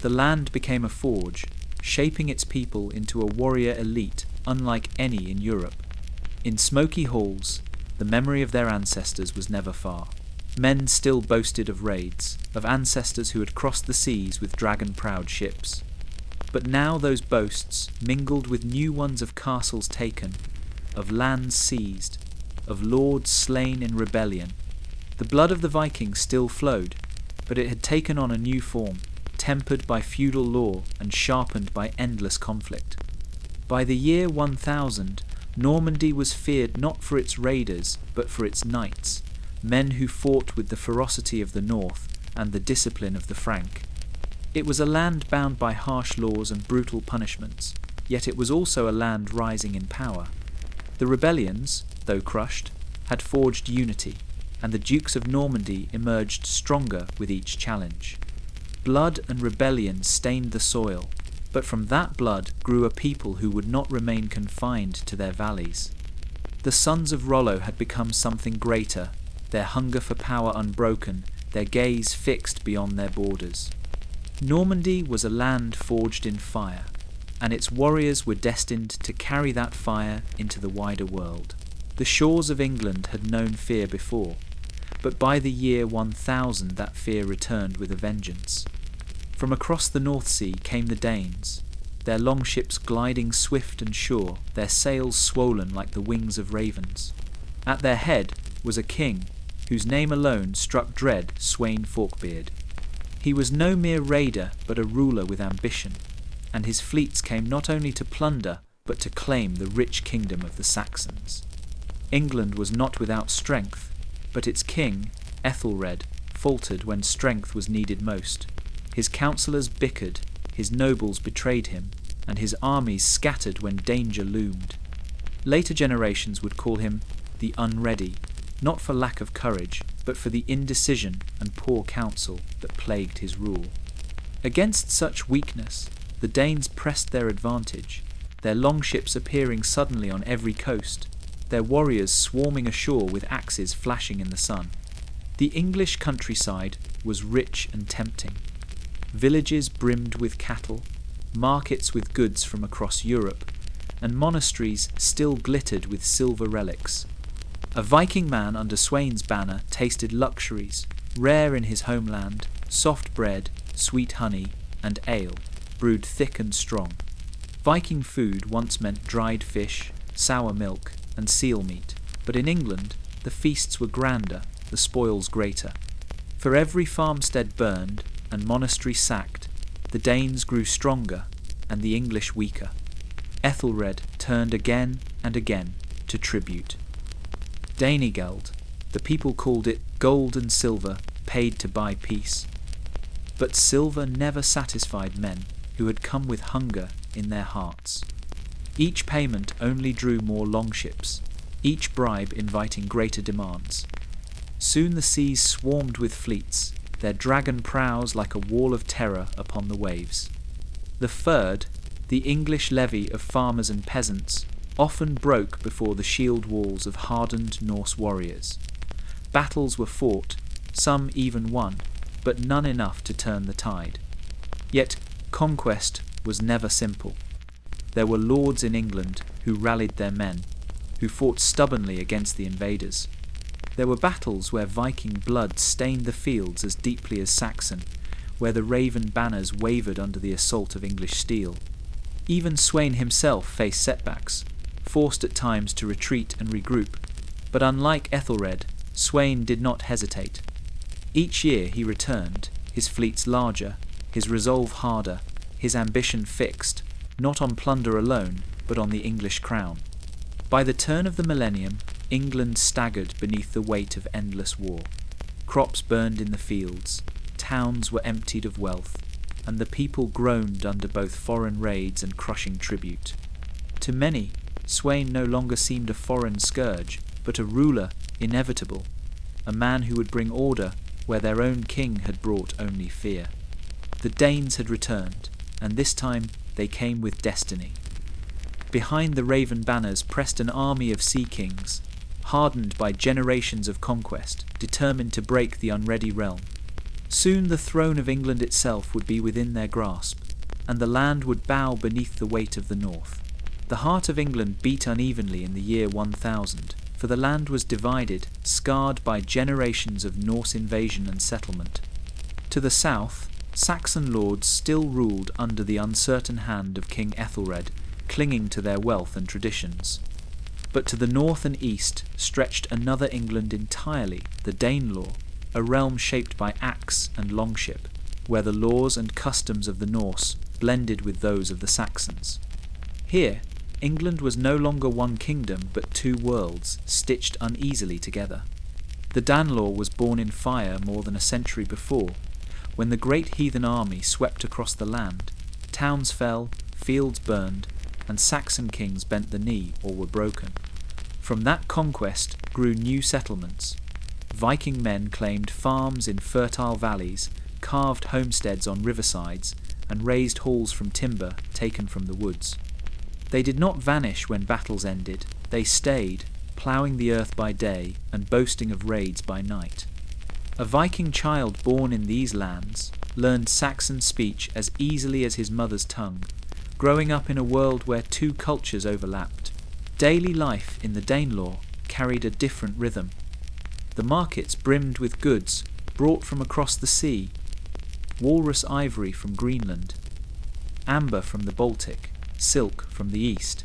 The land became a forge, shaping its people into a warrior elite unlike any in Europe. In smoky halls, the memory of their ancestors was never far. Men still boasted of raids, of ancestors who had crossed the seas with dragon-prowed ships. But now those boasts mingled with new ones of castles taken, of lands seized, of lords slain in rebellion. The blood of the Vikings still flowed, but it had taken on a new form, tempered by feudal law and sharpened by endless conflict. By the year 1000, Normandy was feared not for its raiders, but for its knights, men who fought with the ferocity of the north and the discipline of the Frank. It was a land bound by harsh laws and brutal punishments, yet it was also a land rising in power. The rebellions, though crushed, had forged unity, and the Dukes of Normandy emerged stronger with each challenge. Blood and rebellion stained the soil, But from that blood grew a people who would not remain confined to their valleys. The sons of Rollo had become something greater, their hunger for power unbroken, their gaze fixed beyond their borders. Normandy was a land forged in fire, and its warriors were destined to carry that fire into the wider world. The shores of England had known fear before, but by the year 1000 that fear returned with a vengeance. From across the North Sea came the Danes, their longships gliding swift and sure, their sails swollen like the wings of ravens. At their head was a king, whose name alone struck dread Sweyn Forkbeard. He was no mere raider, but a ruler with ambition, and his fleets came not only to plunder, but to claim the rich kingdom of the Saxons. England was not without strength, but its king, Ethelred, faltered when strength was needed most. His counsellors bickered, his nobles betrayed him, and his armies scattered when danger loomed. Later generations would call him the Unready, not for lack of courage, but for the indecision and poor counsel that plagued his rule. Against such weakness, the Danes pressed their advantage, their longships appearing suddenly on every coast, their warriors swarming ashore with axes flashing in the sun. The English countryside was rich and tempting. Villages brimmed with cattle, markets with goods from across Europe, and monasteries still glittered with silver relics. A Viking man under Sweyn's banner tasted luxuries, rare in his homeland, soft bread, sweet honey, and ale, brewed thick and strong. Viking food once meant dried fish, sour milk, and seal meat, but in England the feasts were grander, the spoils greater. For every farmstead burned and monastery sacked, the Danes grew stronger and the English weaker. Ethelred turned again and again to tribute. Danegeld, the people called it gold and silver paid to buy peace. But silver never satisfied men who had come with hunger in their hearts. Each payment only drew more longships, each bribe inviting greater demands. Soon the seas swarmed with fleets, their dragon prows like a wall of terror upon the waves. The Fyrd, the English levy of farmers and peasants, often broke before the shield walls of hardened Norse warriors. Battles were fought, some even won, but none enough to turn the tide. Yet conquest was never simple. There were lords in England who rallied their men, who fought stubbornly against the invaders. There were battles where Viking blood stained the fields as deeply as Saxon, where the raven banners wavered under the assault of English steel. Even Sweyn himself faced setbacks, forced at times to retreat and regroup, but unlike Ethelred, Sweyn did not hesitate. Each year he returned, his fleets larger, his resolve harder, his ambition fixed, not on plunder alone, but on the English crown. By the turn of the millennium, England staggered beneath the weight of endless war. Crops burned in the fields, towns were emptied of wealth, and the people groaned under both foreign raids and crushing tribute. To many, Sweyn no longer seemed a foreign scourge, but a ruler inevitable, a man who would bring order where their own king had brought only fear. The Danes had returned, and this time they came with destiny. Behind the raven banners pressed an army of sea kings, hardened by generations of conquest, determined to break the unready realm. Soon the throne of England itself would be within their grasp, and the land would bow beneath the weight of the north. The heart of England beat unevenly in the year 1000, for the land was divided, scarred by generations of Norse invasion and settlement. To the south, Saxon lords still ruled under the uncertain hand of King Ethelred, clinging to their wealth and traditions. But to the north and east stretched another England entirely, the Danelaw, a realm shaped by axe and longship, where the laws and customs of the Norse blended with those of the Saxons. Here, England was no longer one kingdom but two worlds, stitched uneasily together. The Danelaw was born in fire more than a century before, when the great heathen army swept across the land. Towns fell, fields burned, and Saxon kings bent the knee or were broken. From that conquest grew new settlements. Viking men claimed farms in fertile valleys, carved homesteads on riversides, and raised halls from timber taken from the woods. They did not vanish when battles ended, they stayed, ploughing the earth by day and boasting of raids by night. A Viking child born in these lands learned Saxon speech as easily as his mother's tongue, growing up in a world where two cultures overlapped. Daily life in the Danelaw carried a different rhythm. The markets brimmed with goods brought from across the sea, walrus ivory from Greenland, amber from the Baltic, silk from the east.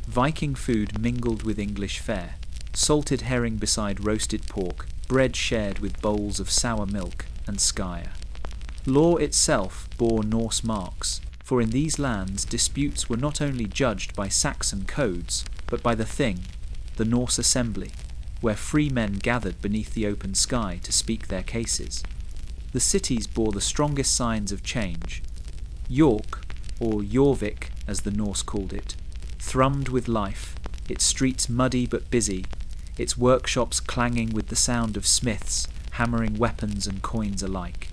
Viking food mingled with English fare, salted herring beside roasted pork, bread shared with bowls of sour milk and skyer. Law itself bore Norse marks, for in these lands disputes were not only judged by Saxon codes, but by the Thing, the Norse assembly, where free men gathered beneath the open sky to speak their cases. The cities bore the strongest signs of change. York, or Jorvik as the Norse called it, thrummed with life, its streets muddy but busy, its workshops clanging with the sound of smiths hammering weapons and coins alike.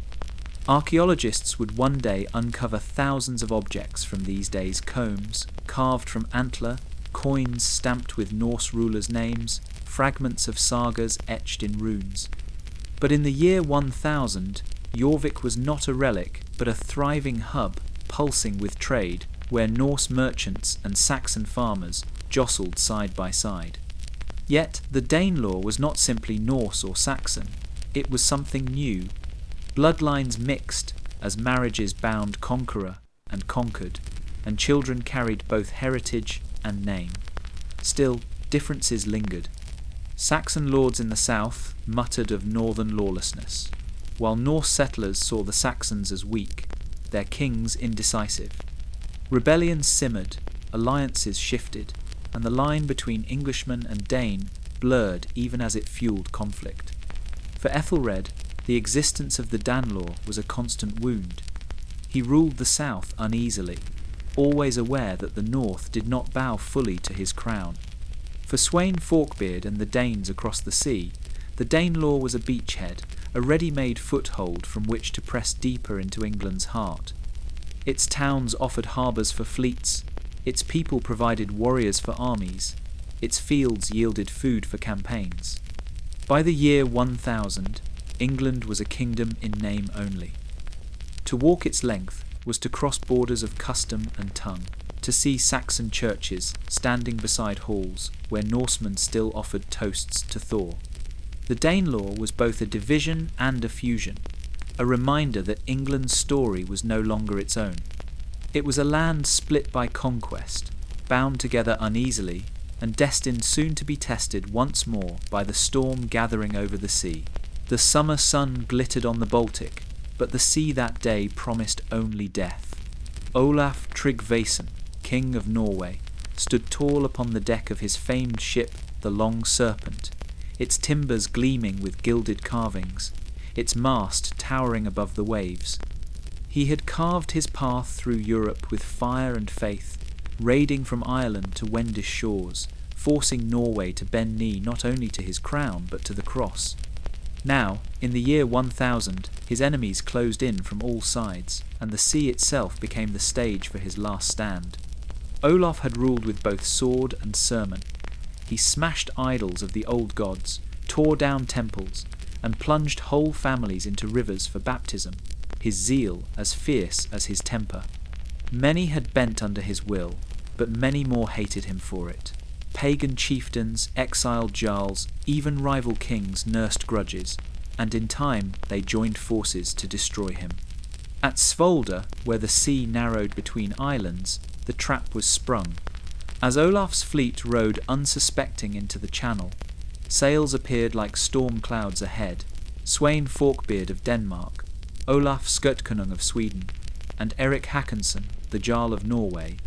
Archaeologists would one day uncover thousands of objects from these days: combs carved from antler, coins stamped with Norse rulers' names, fragments of sagas etched in runes. But in the year 1000, Jorvik was not a relic, but a thriving hub pulsing with trade, where Norse merchants and Saxon farmers jostled side by side. Yet the Danelaw was not simply Norse or Saxon, it was something new. Bloodlines mixed as marriages bound conqueror and conquered, and children carried both heritage and name. Still, differences lingered. Saxon lords in the south muttered of northern lawlessness, while Norse settlers saw the Saxons as weak, their kings indecisive. Rebellions simmered, alliances shifted, and the line between Englishman and Dane blurred even as it fueled conflict. For Ethelred, the existence of the Danelaw was a constant wound. He ruled the south uneasily, always aware that the north did not bow fully to his crown. For Sweyn Forkbeard and the Danes across the sea, the Danelaw was a beachhead, a ready-made foothold from which to press deeper into England's heart. Its towns offered harbours for fleets, its people provided warriors for armies, its fields yielded food for campaigns. By the year 1000, England was a kingdom in name only. To walk its length was to cross borders of custom and tongue, to see Saxon churches standing beside halls where Norsemen still offered toasts to Thor. The Danelaw was both a division and a fusion, a reminder that England's story was no longer its own. It was a land split by conquest, bound together uneasily, and destined soon to be tested once more by the storm gathering over the sea. The summer sun glittered on the Baltic, but the sea that day promised only death. Olaf Tryggvason, King of Norway, stood tall upon the deck of his famed ship, the Long Serpent, its timbers gleaming with gilded carvings, its mast towering above the waves. He had carved his path through Europe with fire and faith, raiding from Ireland to Wendish shores, forcing Norway to bend knee not only to his crown but to the cross. Now, in the year 1000, his enemies closed in from all sides, and the sea itself became the stage for his last stand. Olaf had ruled with both sword and sermon. He smashed idols of the old gods, tore down temples, and plunged whole families into rivers for baptism, his zeal as fierce as his temper. Many had bent under his will, but many more hated him for it. Pagan chieftains, exiled jarls, even rival kings nursed grudges, and in time they joined forces to destroy him. At Svolder, where the sea narrowed between islands, the trap was sprung. As Olaf's fleet rode unsuspecting into the channel, sails appeared like storm clouds ahead. Sweyn Forkbeard of Denmark, Olaf Skirtkonung of Sweden, and Eric Håkonsson, the Jarl of Norway,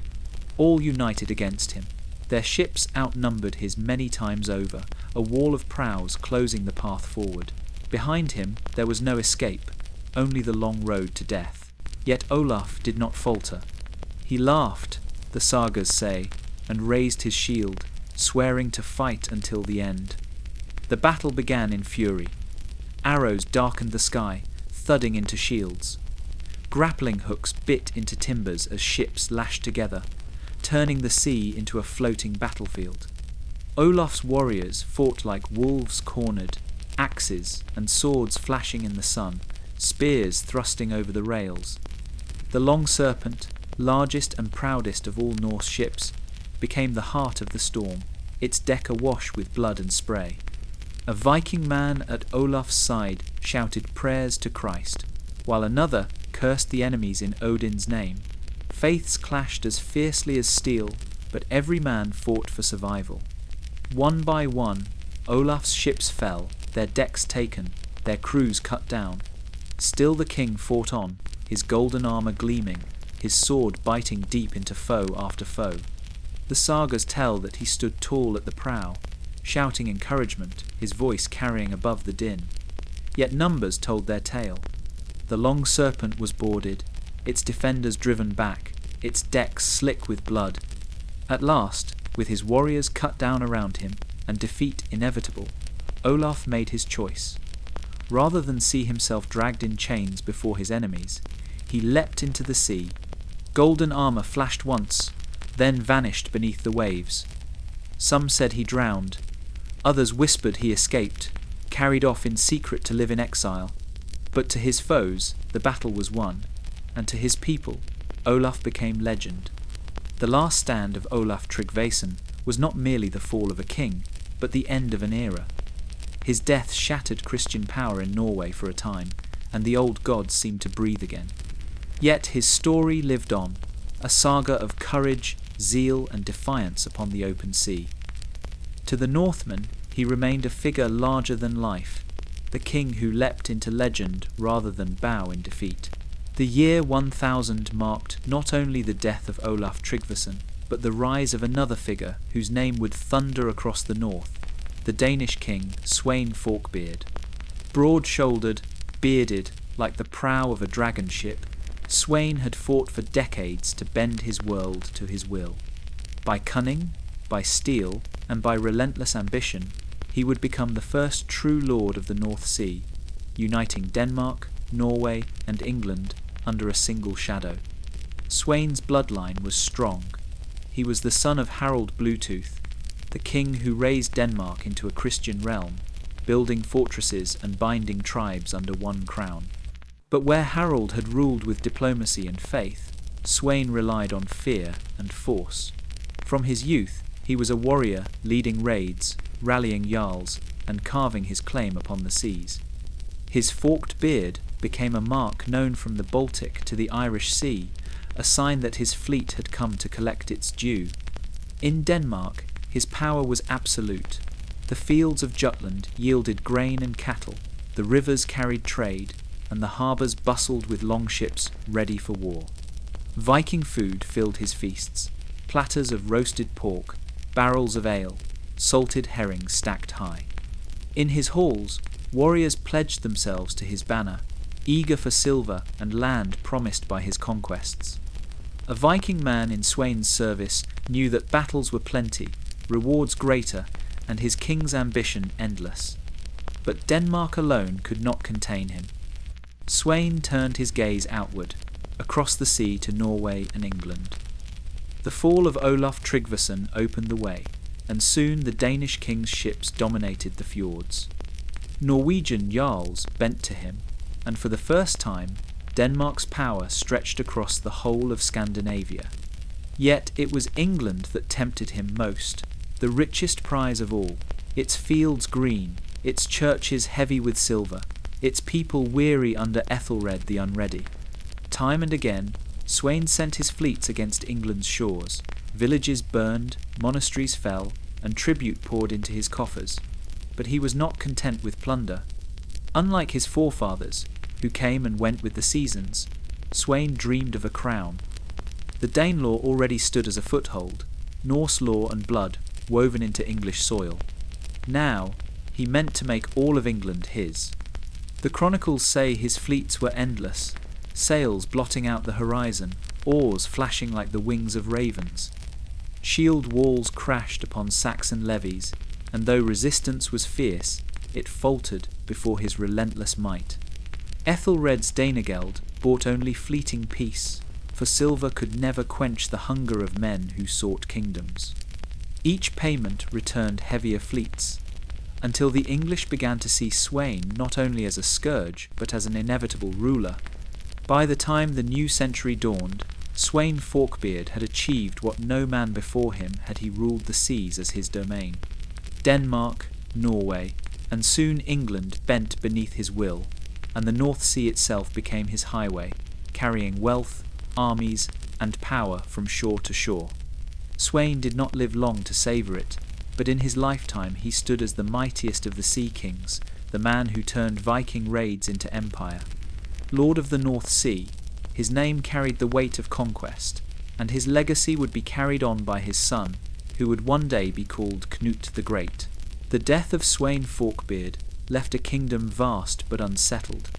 all united against him. Their ships outnumbered his many times over, a wall of prows closing the path forward. Behind him there was no escape, only the long road to death. Yet Olaf did not falter. He laughed, the sagas say, and raised his shield, swearing to fight until the end. The battle began in fury. Arrows darkened the sky, thudding into shields. Grappling hooks bit into timbers as ships lashed together, turning the sea into a floating battlefield. Olaf's warriors fought like wolves cornered, axes and swords flashing in the sun, spears thrusting over the rails. The Long Serpent, largest and proudest of all Norse ships, became the heart of the storm, its deck awash with blood and spray. A Viking man at Olaf's side shouted prayers to Christ, while another cursed the enemies in Odin's name. Faiths clashed as fiercely as steel, but every man fought for survival. One by one, Olaf's ships fell, their decks taken, their crews cut down. Still the king fought on, his golden armour gleaming, his sword biting deep into foe after foe. The sagas tell that he stood tall at the prow, shouting encouragement, his voice carrying above the din. Yet numbers told their tale. The Long Serpent was boarded, its defenders driven back, its decks slick with blood. At last, with his warriors cut down around him, and defeat inevitable, Olaf made his choice. Rather than see himself dragged in chains before his enemies, he leapt into the sea. Golden armour flashed once, then vanished beneath the waves. Some said he drowned, others whispered he escaped, carried off in secret to live in exile. But to his foes, the battle was won, and to his people, Olaf became legend. The last stand of Olaf Tryggvason was not merely the fall of a king, but the end of an era. His death shattered Christian power in Norway for a time, and the old gods seemed to breathe again. Yet his story lived on, a saga of courage, zeal, and defiance upon the open sea. To the Northmen, he remained a figure larger than life, the king who leapt into legend rather than bow in defeat. The year 1000 marked not only the death of Olaf Tryggvason, but the rise of another figure whose name would thunder across the north, the Danish king Sweyn Forkbeard. Broad-shouldered, bearded, like the prow of a dragon ship, Sweyn had fought for decades to bend his world to his will. By cunning, by steel, and by relentless ambition, he would become the first true lord of the North Sea, uniting Denmark, Norway, and England under a single shadow. Sweyn's bloodline was strong. He was the son of Harald Bluetooth, the king who raised Denmark into a Christian realm, building fortresses and binding tribes under one crown. But where Harald had ruled with diplomacy and faith, Sweyn relied on fear and force. From his youth, he was a warrior leading raids, rallying jarls, and carving his claim upon the seas. His forked beard became a mark known from the Baltic to the Irish Sea, a sign that his fleet had come to collect its due. In Denmark, his power was absolute. The fields of Jutland yielded grain and cattle, the rivers carried trade, and the harbours bustled with longships ready for war. Viking food filled his feasts, platters of roasted pork, barrels of ale, salted herring stacked high. In his halls, warriors pledged themselves to his banner, eager for silver and land promised by his conquests. A Viking man in Sweyn's service knew that battles were plenty, rewards greater, and his king's ambition endless. But Denmark alone could not contain him. Sweyn turned his gaze outward, across the sea to Norway and England. The fall of Olaf Tryggvason opened the way, and soon the Danish king's ships dominated the fjords. Norwegian jarls bent to him, and for the first time, Denmark's power stretched across the whole of Scandinavia. Yet it was England that tempted him most, the richest prize of all, its fields green, its churches heavy with silver, its people weary under Ethelred the Unready. Time and again, Sweyn sent his fleets against England's shores. Villages burned, monasteries fell, and tribute poured into his coffers. But he was not content with plunder. Unlike his forefathers, who came and went with the seasons, Sweyn dreamed of a crown. The Danelaw already stood as a foothold, Norse law and blood woven into English soil. Now, he meant to make all of England his. The chronicles say his fleets were endless, sails blotting out the horizon, oars flashing like the wings of ravens. Shield walls crashed upon Saxon levies, and though resistance was fierce, it faltered before his relentless might. Ethelred's Danegeld bought only fleeting peace, for silver could never quench the hunger of men who sought kingdoms. Each payment returned heavier fleets, until the English began to see Sweyn not only as a scourge, but as an inevitable ruler. By the time the new century dawned, Sweyn Forkbeard had achieved what no man before him had. He ruled the seas as his domain. Denmark, Norway, and soon England bent beneath his will, and the North Sea itself became his highway, carrying wealth, armies, and power from shore to shore. Sweyn did not live long to savour it, but in his lifetime he stood as the mightiest of the sea kings, the man who turned Viking raids into empire. Lord of the North Sea, his name carried the weight of conquest, and his legacy would be carried on by his son, who would one day be called Knut the Great. The death of Sweyn Forkbeard left a kingdom vast but unsettled.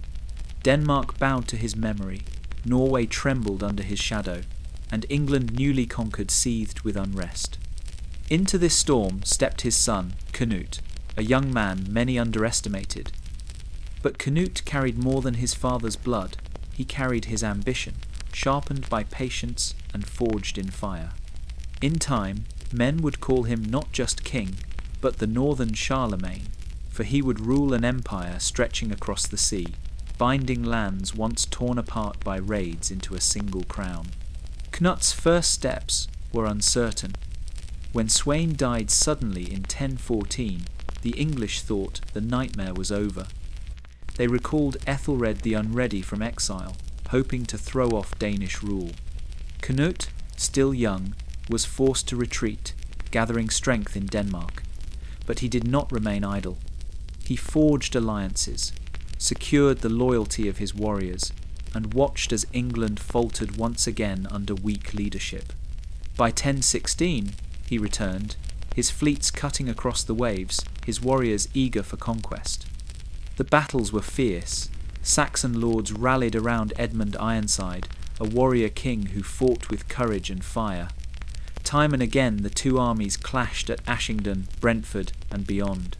Denmark bowed to his memory, Norway trembled under his shadow, and England newly conquered seethed with unrest. Into this storm stepped his son, Canute, a young man many underestimated. But Canute carried more than his father's blood. He carried his ambition, sharpened by patience and forged in fire. In time, men would call him not just king, but the northern Charlemagne, for he would rule an empire stretching across the sea, binding lands once torn apart by raids into a single crown. Knut's first steps were uncertain. When Sweyn died suddenly in 1014, the English thought the nightmare was over. They recalled Ethelred the Unready from exile, hoping to throw off Danish rule. Canute, still young, was forced to retreat, gathering strength in Denmark. But he did not remain idle. He forged alliances, secured the loyalty of his warriors, and watched as England faltered once again under weak leadership. By 1016, he returned, his fleets cutting across the waves, his warriors eager for conquest. The battles were fierce. Saxon lords rallied around Edmund Ironside, a warrior king who fought with courage and fire. Time and again the two armies clashed at Ashington, Brentford, and beyond.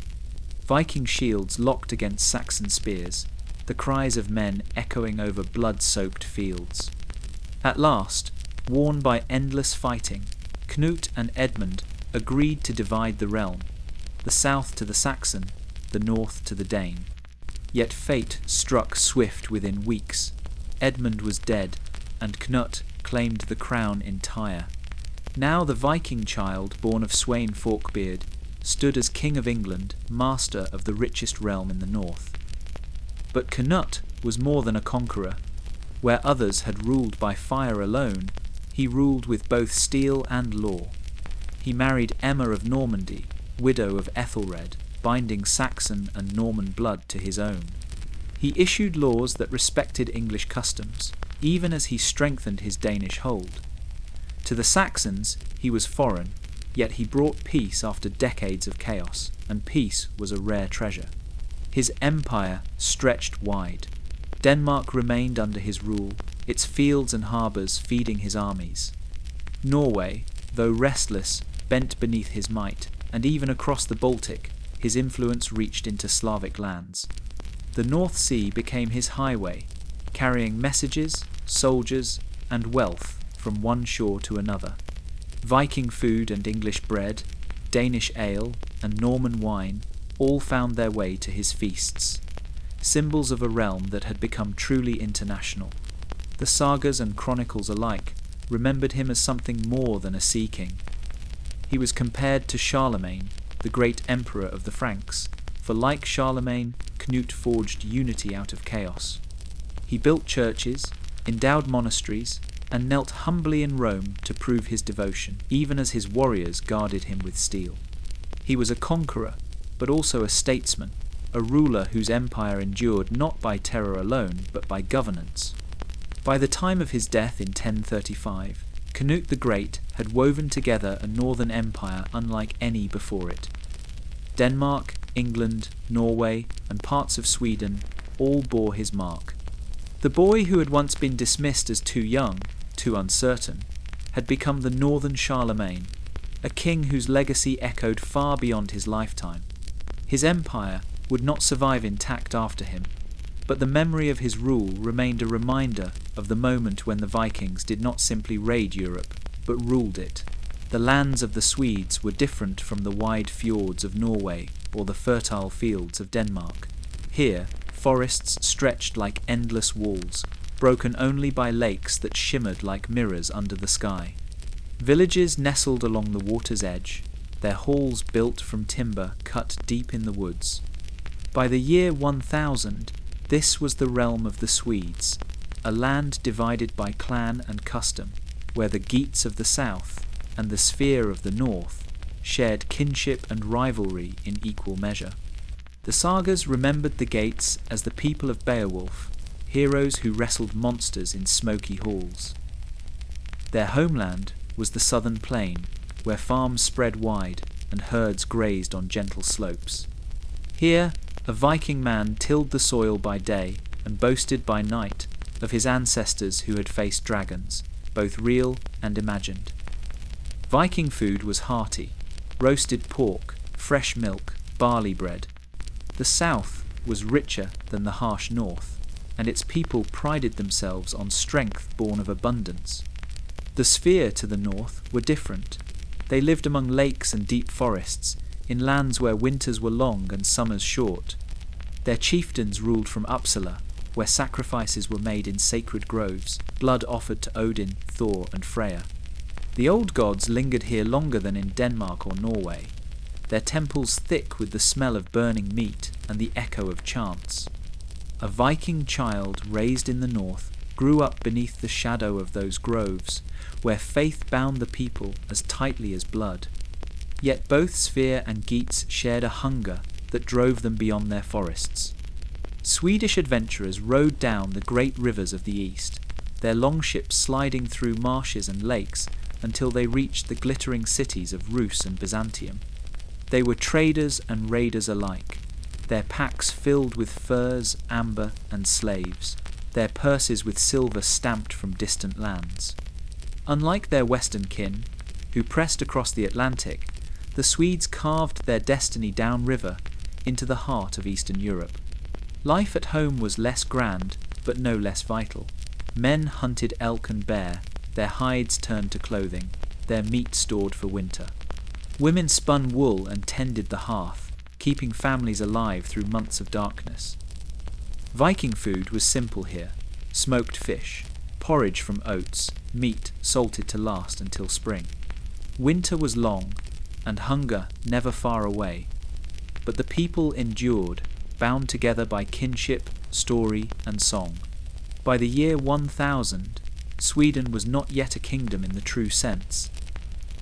Viking shields locked against Saxon spears, the cries of men echoing over blood-soaked fields. At last, worn by endless fighting, Knut and Edmund agreed to divide the realm, the south to the Saxon, the north to the Dane. Yet fate struck swift within weeks. Edmund was dead, and Knut claimed the crown entire. Now the Viking child, born of Sweyn Forkbeard, stood as King of England, master of the richest realm in the north. But Canute was more than a conqueror. Where others had ruled by fire alone, he ruled with both steel and law. He married Emma of Normandy, widow of Ethelred, binding Saxon and Norman blood to his own. He issued laws that respected English customs, even as he strengthened his Danish hold. To the Saxons, he was foreign, yet he brought peace after decades of chaos, and peace was a rare treasure. His empire stretched wide. Denmark remained under his rule, its fields and harbours feeding his armies. Norway, though restless, bent beneath his might, and even across the Baltic, his influence reached into Slavic lands. The North Sea became his highway, carrying messages, soldiers, and wealth from one shore to another. Viking food and English bread, Danish ale, and Norman wine all found their way to his feasts, symbols of a realm that had become truly international. The sagas and chronicles alike remembered him as something more than a sea king. He was compared to Charlemagne, the great emperor of the Franks, for like Charlemagne, Knut forged unity out of chaos. He built churches, endowed monasteries, and knelt humbly in Rome to prove his devotion, even as his warriors guarded him with steel. He was a conqueror, but also a statesman, a ruler whose empire endured not by terror alone, but by governance. By the time of his death in 1035, Canute the Great had woven together a northern empire unlike any before it. Denmark, England, Norway, and parts of Sweden all bore his mark. The boy who had once been dismissed as too young, too uncertain, had become the northern Charlemagne, a king whose legacy echoed far beyond his lifetime. His empire would not survive intact after him, But the memory of his rule remained a reminder of the moment when the Vikings did not simply raid Europe, but ruled it. The lands of the Swedes were different from the wide fjords of Norway or the fertile fields of Denmark. Here, forests stretched like endless walls, broken only by lakes that shimmered like mirrors under the sky. Villages nestled along the water's edge, their halls built from timber cut deep in the woods. By the year 1000, this was the realm of the Swedes, a land divided by clan and custom, where the Geats of the south and the Sphere of the north shared kinship and rivalry in equal measure. The sagas remembered the Geats as the people of Beowulf, heroes who wrestled monsters in smoky halls. Their homeland was the southern plain, where farms spread wide and herds grazed on gentle slopes. Here, a Viking man tilled the soil by day and boasted by night of his ancestors who had faced dragons, both real and imagined. Viking food was hearty: roasted pork, fresh milk, barley bread. The south was richer than the harsh north, and its people prided themselves on strength born of abundance. The Sphere to the north were different. They lived among lakes and deep forests, in lands where winters were long and summers short. Their chieftains ruled from Uppsala, where sacrifices were made in sacred groves, blood offered to Odin, Thor, and Freya. The old gods lingered here longer than in Denmark or Norway, their temples thick with the smell of burning meat and the echo of chants. A Viking child raised in the north grew up beneath the shadow of those groves, where faith bound the people as tightly as blood. Yet both Sphere and Geats shared a hunger that drove them beyond their forests. Swedish adventurers rowed down the great rivers of the east, their longships sliding through marshes and lakes until they reached the glittering cities of Rus and Byzantium. They were traders and raiders alike, their packs filled with furs, amber, and slaves, their purses with silver stamped from distant lands. Unlike their western kin, who pressed across the Atlantic, the Swedes carved their destiny downriver into the heart of Eastern Europe. Life at home was less grand, but no less vital. Men hunted elk and bear, their hides turned to clothing, their meat stored for winter. Women spun wool and tended the hearth, keeping families alive through months of darkness. Viking food was simple here: smoked fish, porridge from oats, meat salted to last until spring. Winter was long, and hunger never far away, but the people endured, bound together by kinship, story, and song. By the year 1000, Sweden was not yet a kingdom in the true sense.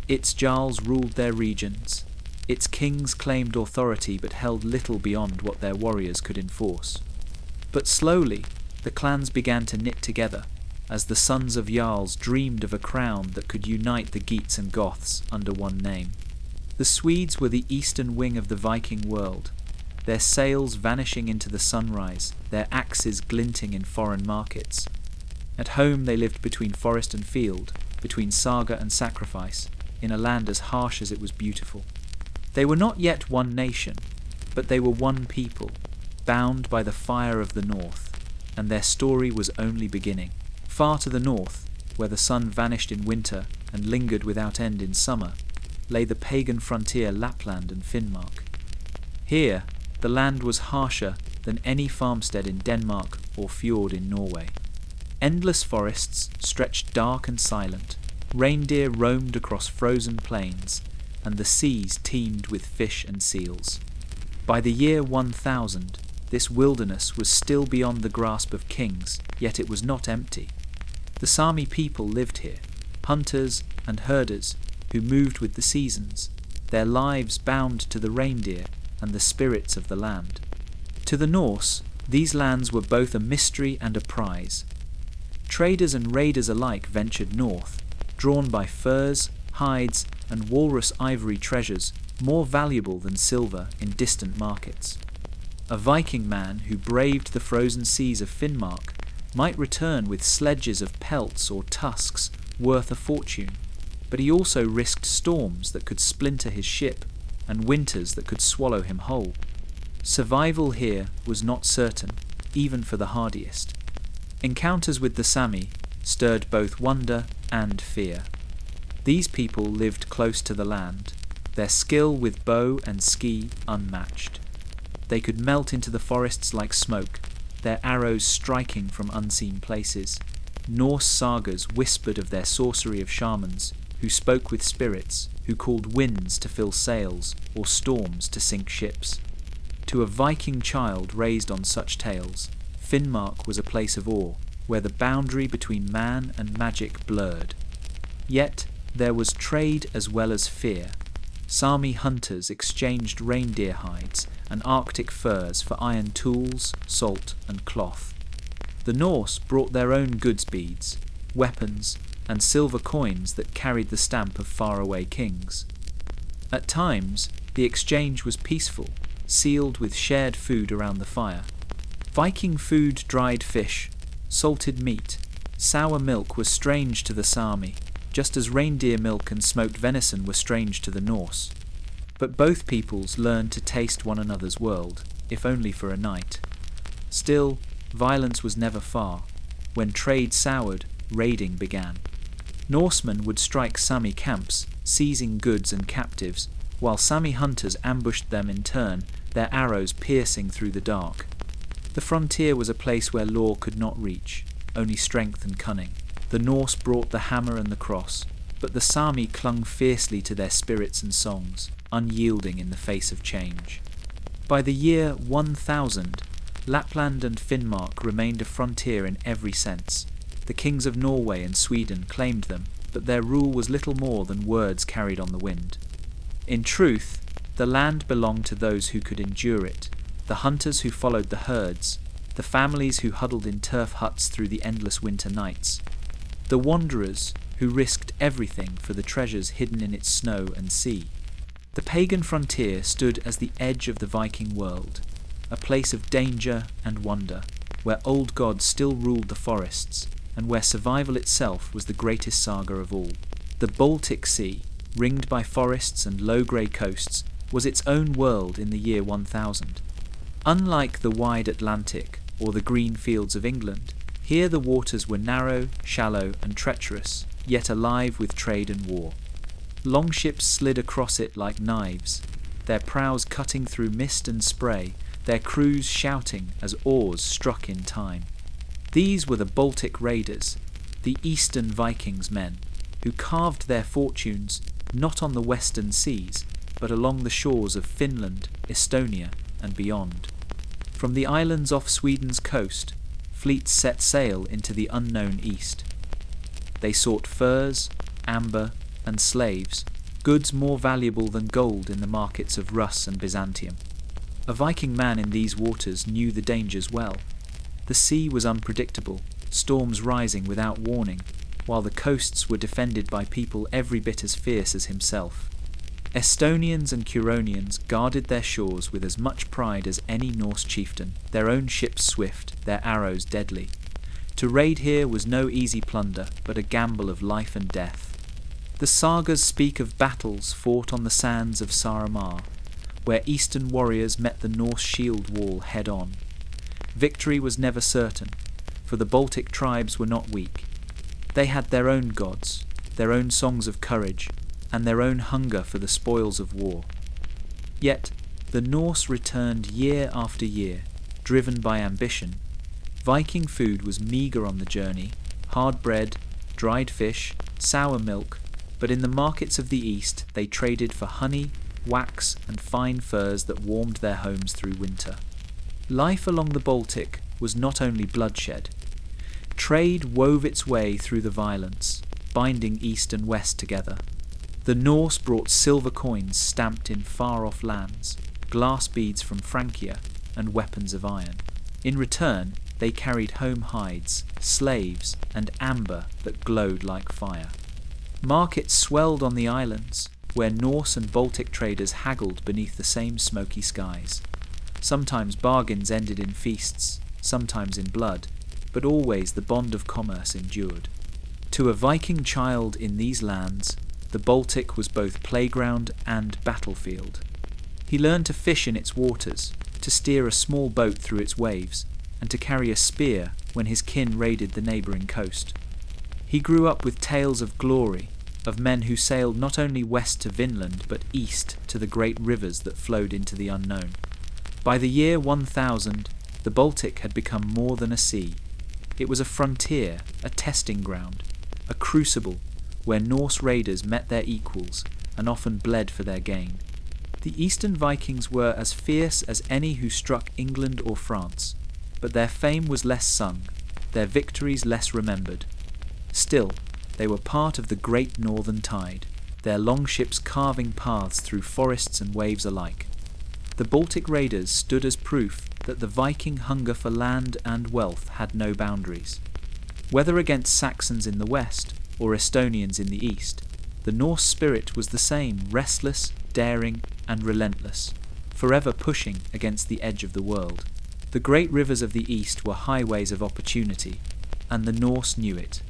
Its jarls ruled their regions. Its kings claimed authority but held little beyond what their warriors could enforce. But slowly, the clans began to knit together, as the sons of jarls dreamed of a crown that could unite the Geats and Goths under one name. The Swedes were the eastern wing of the Viking world, their sails vanishing into the sunrise, their axes glinting in foreign markets. At home they lived between forest and field, between saga and sacrifice, in a land as harsh as it was beautiful. They were not yet one nation, but they were one people, bound by the fire of the north, and their story was only beginning. Far to the north, where the sun vanished in winter and lingered without end in summer, lay the pagan frontier Lapland and Finnmark. Here, the land was harsher than any farmstead in Denmark or fjord in Norway. Endless forests stretched dark and silent, reindeer roamed across frozen plains, and the seas teemed with fish and seals. By the year 1000, this wilderness was still beyond the grasp of kings, yet it was not empty. The Sami people lived here, hunters and herders who moved with the seasons, their lives bound to the reindeer and the spirits of the land. To the Norse, these lands were both a mystery and a prize. Traders and raiders alike ventured north, drawn by furs, hides, and walrus ivory treasures more valuable than silver in distant markets. A Viking man who braved the frozen seas of Finnmark might return with sledges of pelts or tusks worth a fortune, but he also risked storms that could splinter his ship and winters that could swallow him whole. Survival here was not certain, even for the hardiest. Encounters with the Sami stirred both wonder and fear. These people lived close to the land, their skill with bow and ski unmatched. They could melt into the forests like smoke, their arrows striking from unseen places. Norse sagas whispered of their sorcery of shamans, who spoke with spirits, who called winds to fill sails or storms to sink ships. To a Viking child raised on such tales, Finnmark was a place of awe, where the boundary between man and magic blurred. Yet there was trade as well as fear. Sami hunters exchanged reindeer hides and Arctic furs for iron tools, salt, and cloth. The Norse brought their own goods beads, weapons, and silver coins that carried the stamp of faraway kings. At times, the exchange was peaceful, sealed with shared food around the fire. Viking food, dried fish, salted meat, sour milk was strange to the Sami, just as reindeer milk and smoked venison were strange to the Norse. But both peoples learned to taste one another's world, if only for a night. Still, violence was never far. When trade soured, raiding began. Norsemen would strike Sami camps, seizing goods and captives, while Sami hunters ambushed them in turn, their arrows piercing through the dark. The frontier was a place where law could not reach, only strength and cunning. The Norse brought the hammer and the cross, but the Sami clung fiercely to their spirits and songs, unyielding in the face of change. By the year 1000, Lapland and Finnmark remained a frontier in every sense. The kings of Norway and Sweden claimed them, but their rule was little more than words carried on the wind. In truth, the land belonged to those who could endure it, the hunters who followed the herds, the families who huddled in turf huts through the endless winter nights, the wanderers who risked everything for the treasures hidden in its snow and sea. The pagan frontier stood as the edge of the Viking world, a place of danger and wonder, where old gods still ruled the forests, and where survival itself was the greatest saga of all. The Baltic Sea, ringed by forests and low-grey coasts, was its own world in the year 1000. Unlike the wide Atlantic or the green fields of England, here the waters were narrow, shallow, and treacherous, yet alive with trade and war. Longships slid across it like knives, their prows cutting through mist and spray, their crews shouting as oars struck in time. These were the Baltic raiders, the Eastern Vikings men, who carved their fortunes not on the western seas, but along the shores of Finland, Estonia, and beyond. From the islands off Sweden's coast, fleets set sail into the unknown east. They sought furs, amber, and slaves, goods more valuable than gold in the markets of Rus and Byzantium. A Viking man in these waters knew the dangers well. The sea was unpredictable, storms rising without warning, while the coasts were defended by people every bit as fierce as himself. Estonians and Curonians guarded their shores with as much pride as any Norse chieftain, their own ships swift, their arrows deadly. To raid here was no easy plunder, but a gamble of life and death. The sagas speak of battles fought on the sands of Saaremaa, where Eastern warriors met the Norse shield wall head-on. Victory was never certain, for the Baltic tribes were not weak. They had their own gods, their own songs of courage, and their own hunger for the spoils of war. Yet the Norse returned year after year, driven by ambition. Viking food was meagre on the journey, hard bread, dried fish, sour milk, but in the markets of the east they traded for honey, wax, and fine furs that warmed their homes through winter. Life along the Baltic was not only bloodshed. Trade wove its way through the violence, binding east and west together. The Norse brought silver coins stamped in far-off lands, glass beads from Francia, and weapons of iron. In return, they carried home hides, slaves, and amber that glowed like fire. Markets swelled on the islands, where Norse and Baltic traders haggled beneath the same smoky skies. Sometimes bargains ended in feasts, sometimes in blood, but always the bond of commerce endured. To a Viking child in these lands, the Baltic was both playground and battlefield. He learned to fish in its waters, to steer a small boat through its waves, and to carry a spear when his kin raided the neighbouring coast. He grew up with tales of glory, of men who sailed not only west to Vinland but east to the great rivers that flowed into the unknown. By the year 1000, the Baltic had become more than a sea. It was a frontier, a testing ground, a crucible where Norse raiders met their equals and often bled for their gain. The Eastern Vikings were as fierce as any who struck England or France, but their fame was less sung, their victories less remembered. Still, they were part of the great northern tide, their longships carving paths through forests and waves alike. The Baltic raiders stood as proof that the Viking hunger for land and wealth had no boundaries. Whether against Saxons in the west or Estonians in the east, the Norse spirit was the same, restless, daring, and relentless, forever pushing against the edge of the world. The great rivers of the east were highways of opportunity, and the Norse knew it.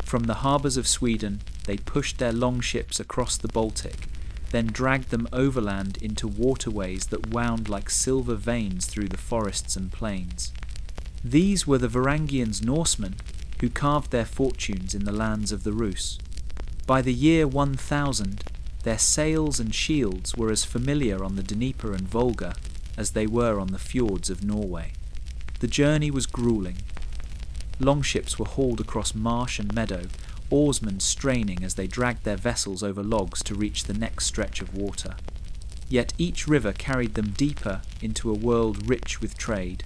From the harbours of Sweden, they pushed their longships across the Baltic, then dragged them overland into waterways that wound like silver veins through the forests and plains. These were the Varangians' Norsemen, who carved their fortunes in the lands of the Rus. By the year 1000, their sails and shields were as familiar on the Dnieper and Volga as they were on the fjords of Norway. The journey was grueling. Longships were hauled across marsh and meadow, oarsmen straining as they dragged their vessels over logs to reach the next stretch of water. Yet each river carried them deeper into a world rich with trade.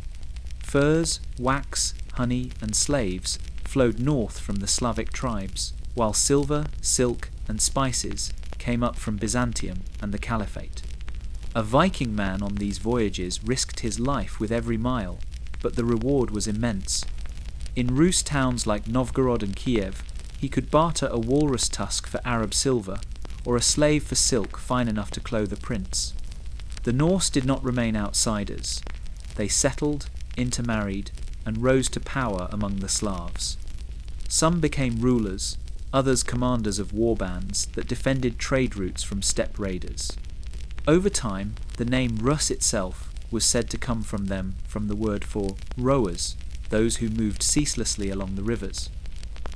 Furs, wax, honey, and slaves flowed north from the Slavic tribes, while silver, silk, and spices came up from Byzantium and the Caliphate. A Viking man on these voyages risked his life with every mile, but the reward was immense. In Rus towns like Novgorod and Kiev, he could barter a walrus tusk for Arab silver, or a slave for silk fine enough to clothe a prince. The Norse did not remain outsiders. They settled, intermarried, and rose to power among the Slavs. Some became rulers, others commanders of war bands that defended trade routes from steppe raiders. Over time, the name Rus itself was said to come from them from the word for rowers, those who moved ceaselessly along the rivers.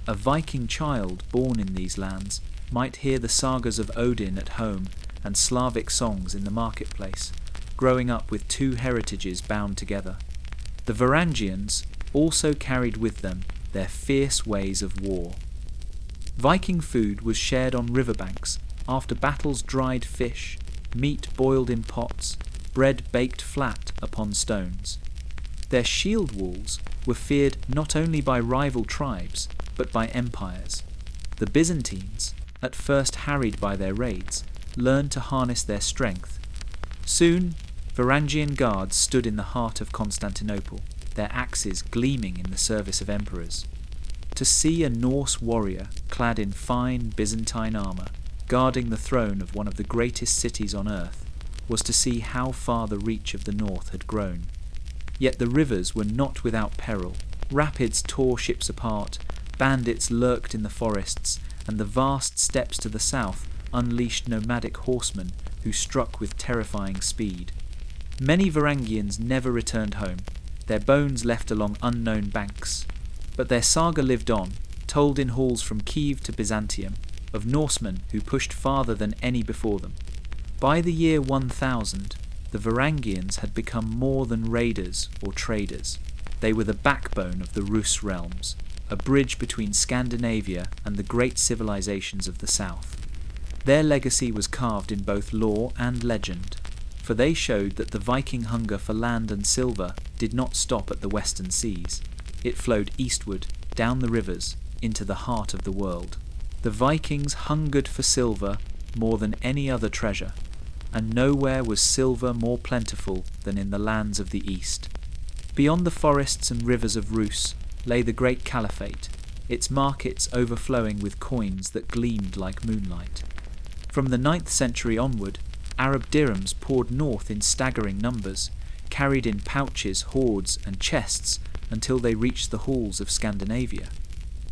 A Viking child born in these lands might hear the sagas of Odin at home and Slavic songs in the marketplace, growing up with two heritages bound together. The Varangians also carried with them their fierce ways of war. Viking food was shared on riverbanks, after battles dried fish, meat boiled in pots, bread baked flat upon stones. Their shield walls were feared not only by rival tribes, but by empires. The Byzantines, at first harried by their raids, learned to harness their strength. Soon, Varangian guards stood in the heart of Constantinople, their axes gleaming in the service of emperors. To see a Norse warrior clad in fine Byzantine armour, guarding the throne of one of the greatest cities on earth, was to see how far the reach of the north had grown. Yet the rivers were not without peril. Rapids tore ships apart, bandits lurked in the forests, and the vast steppes to the south unleashed nomadic horsemen who struck with terrifying speed. Many Varangians never returned home, their bones left along unknown banks. But their saga lived on, told in halls from Kiev to Byzantium, of Norsemen who pushed farther than any before them. By the year 1000, the Varangians had become more than raiders or traders. They were the backbone of the Rus realms, a bridge between Scandinavia and the great civilizations of the south. Their legacy was carved in both lore and legend, for they showed that the Viking hunger for land and silver did not stop at the western seas. It flowed eastward, down the rivers, into the heart of the world. The Vikings hungered for silver more than any other treasure, and nowhere was silver more plentiful than in the lands of the east. Beyond the forests and rivers of Rus lay the great Caliphate, its markets overflowing with coins that gleamed like moonlight. From the 9th century onward, Arab dirhams poured north in staggering numbers, carried in pouches, hoards, and chests until they reached the halls of Scandinavia.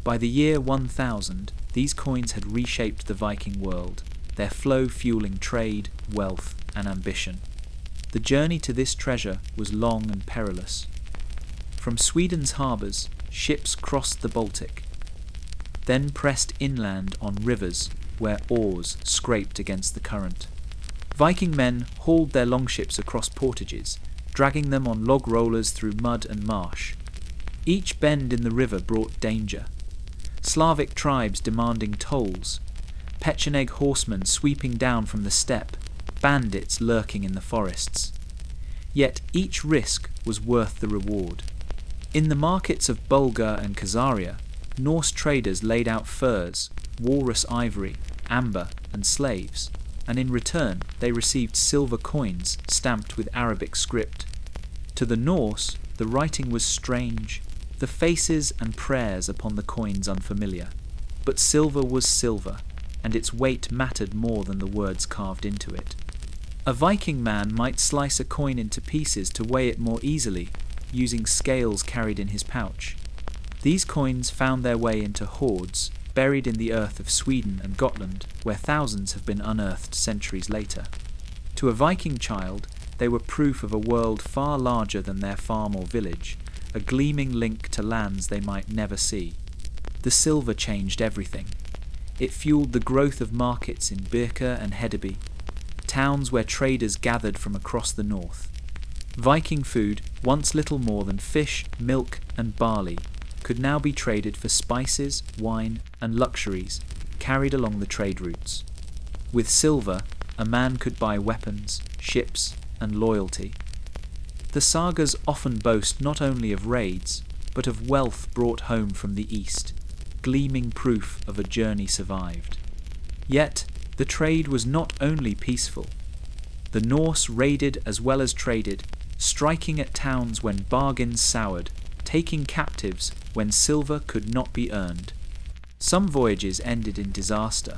By the year 1000, these coins had reshaped the Viking world, their flow fueling trade, wealth, and ambition. The journey to this treasure was long and perilous. From Sweden's harbours, ships crossed the Baltic, then pressed inland on rivers where oars scraped against the current. Viking men hauled their longships across portages, dragging them on log rollers through mud and marsh. Each bend in the river brought danger. Slavic tribes demanding tolls, Pecheneg horsemen sweeping down from the steppe, bandits lurking in the forests. Yet each risk was worth the reward. In the markets of Bulgar and Khazaria, Norse traders laid out furs, walrus ivory, amber, and slaves, and in return they received silver coins stamped with Arabic script. To the Norse, the writing was strange, the faces and prayers upon the coins unfamiliar. But silver was silver, and its weight mattered more than the words carved into it. A Viking man might slice a coin into pieces to weigh it more easily, using scales carried in his pouch. These coins found their way into hoards, buried in the earth of Sweden and Gotland, where thousands have been unearthed centuries later. To a Viking child, they were proof of a world far larger than their farm or village, a gleaming link to lands they might never see. The silver changed everything. It fueled the growth of markets in Birka and Hedeby, towns where traders gathered from across the north. Viking food, once little more than fish, milk, and barley, could now be traded for spices, wine, and luxuries carried along the trade routes. With silver, a man could buy weapons, ships, and loyalty. The sagas often boast not only of raids, but of wealth brought home from the east, gleaming proof of a journey survived. Yet, the trade was not only peaceful. The Norse raided as well as traded, striking at towns when bargains soured, taking captives when silver could not be earned. Some voyages ended in disaster,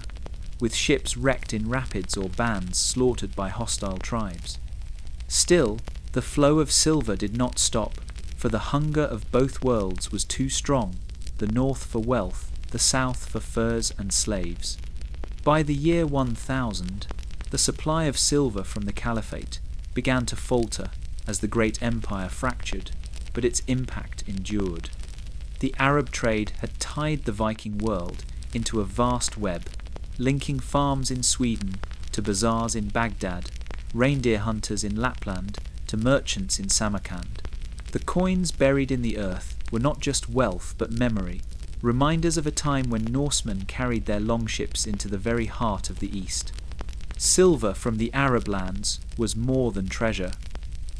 with ships wrecked in rapids or bands slaughtered by hostile tribes. Still, the flow of silver did not stop, for the hunger of both worlds was too strong, the north for wealth, the south for furs and slaves. By the year 1000, the supply of silver from the Caliphate began to falter as the great empire fractured, but its impact endured. The Arab trade had tied the Viking world into a vast web, linking farms in Sweden to bazaars in Baghdad, reindeer hunters in Lapland to merchants in Samarkand. The coins buried in the earth were not just wealth but memory, reminders of a time when Norsemen carried their longships into the very heart of the East. Silver from the Arab lands was more than treasure.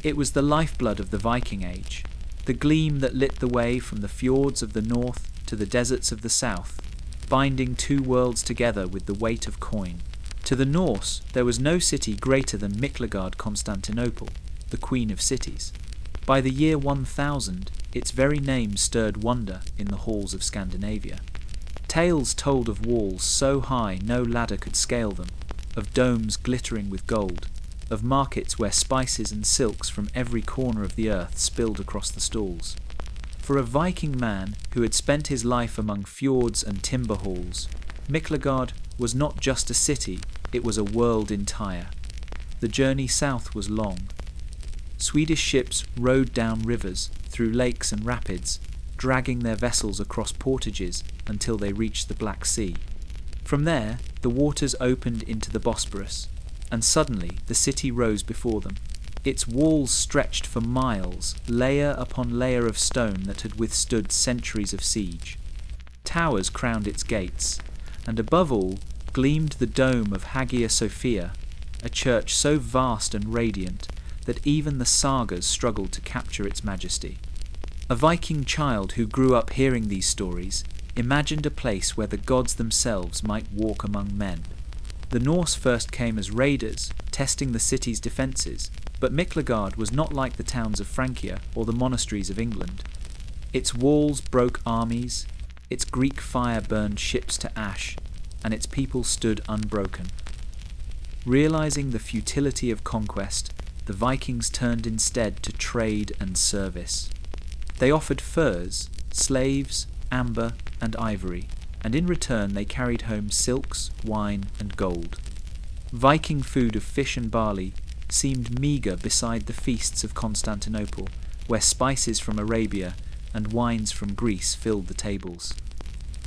It was the lifeblood of the Viking Age, the gleam that lit the way from the fjords of the north to the deserts of the south, binding two worlds together with the weight of coin. To the Norse, there was no city greater than Miklagard Constantinople, the queen of cities. By the year 1000, its very name stirred wonder in the halls of Scandinavia. Tales told of walls so high no ladder could scale them, of domes glittering with gold, of markets where spices and silks from every corner of the earth spilled across the stalls. For a Viking man who had spent his life among fjords and timber halls, Miklagard was not just a city, it was a world entire. The journey south was long. Swedish ships rowed down rivers, through lakes and rapids, dragging their vessels across portages until they reached the Black Sea. From there, the waters opened into the Bosporus, and suddenly the city rose before them. Its walls stretched for miles, layer upon layer of stone that had withstood centuries of siege. Towers crowned its gates, and above all gleamed the dome of Hagia Sophia, a church so vast and radiant that even the sagas struggled to capture its majesty. A Viking child who grew up hearing these stories imagined a place where the gods themselves might walk among men. The Norse first came as raiders, testing the city's defences, but Miklagard was not like the towns of Francia or the monasteries of England. Its walls broke armies, its Greek fire burned ships to ash, and its people stood unbroken. Realizing the futility of conquest, the Vikings turned instead to trade and service. They offered furs, slaves, amber, and ivory, and in return they carried home silks, wine, and gold. Viking food of fish and barley seemed meagre beside the feasts of Constantinople, where spices from Arabia and wines from Greece filled the tables.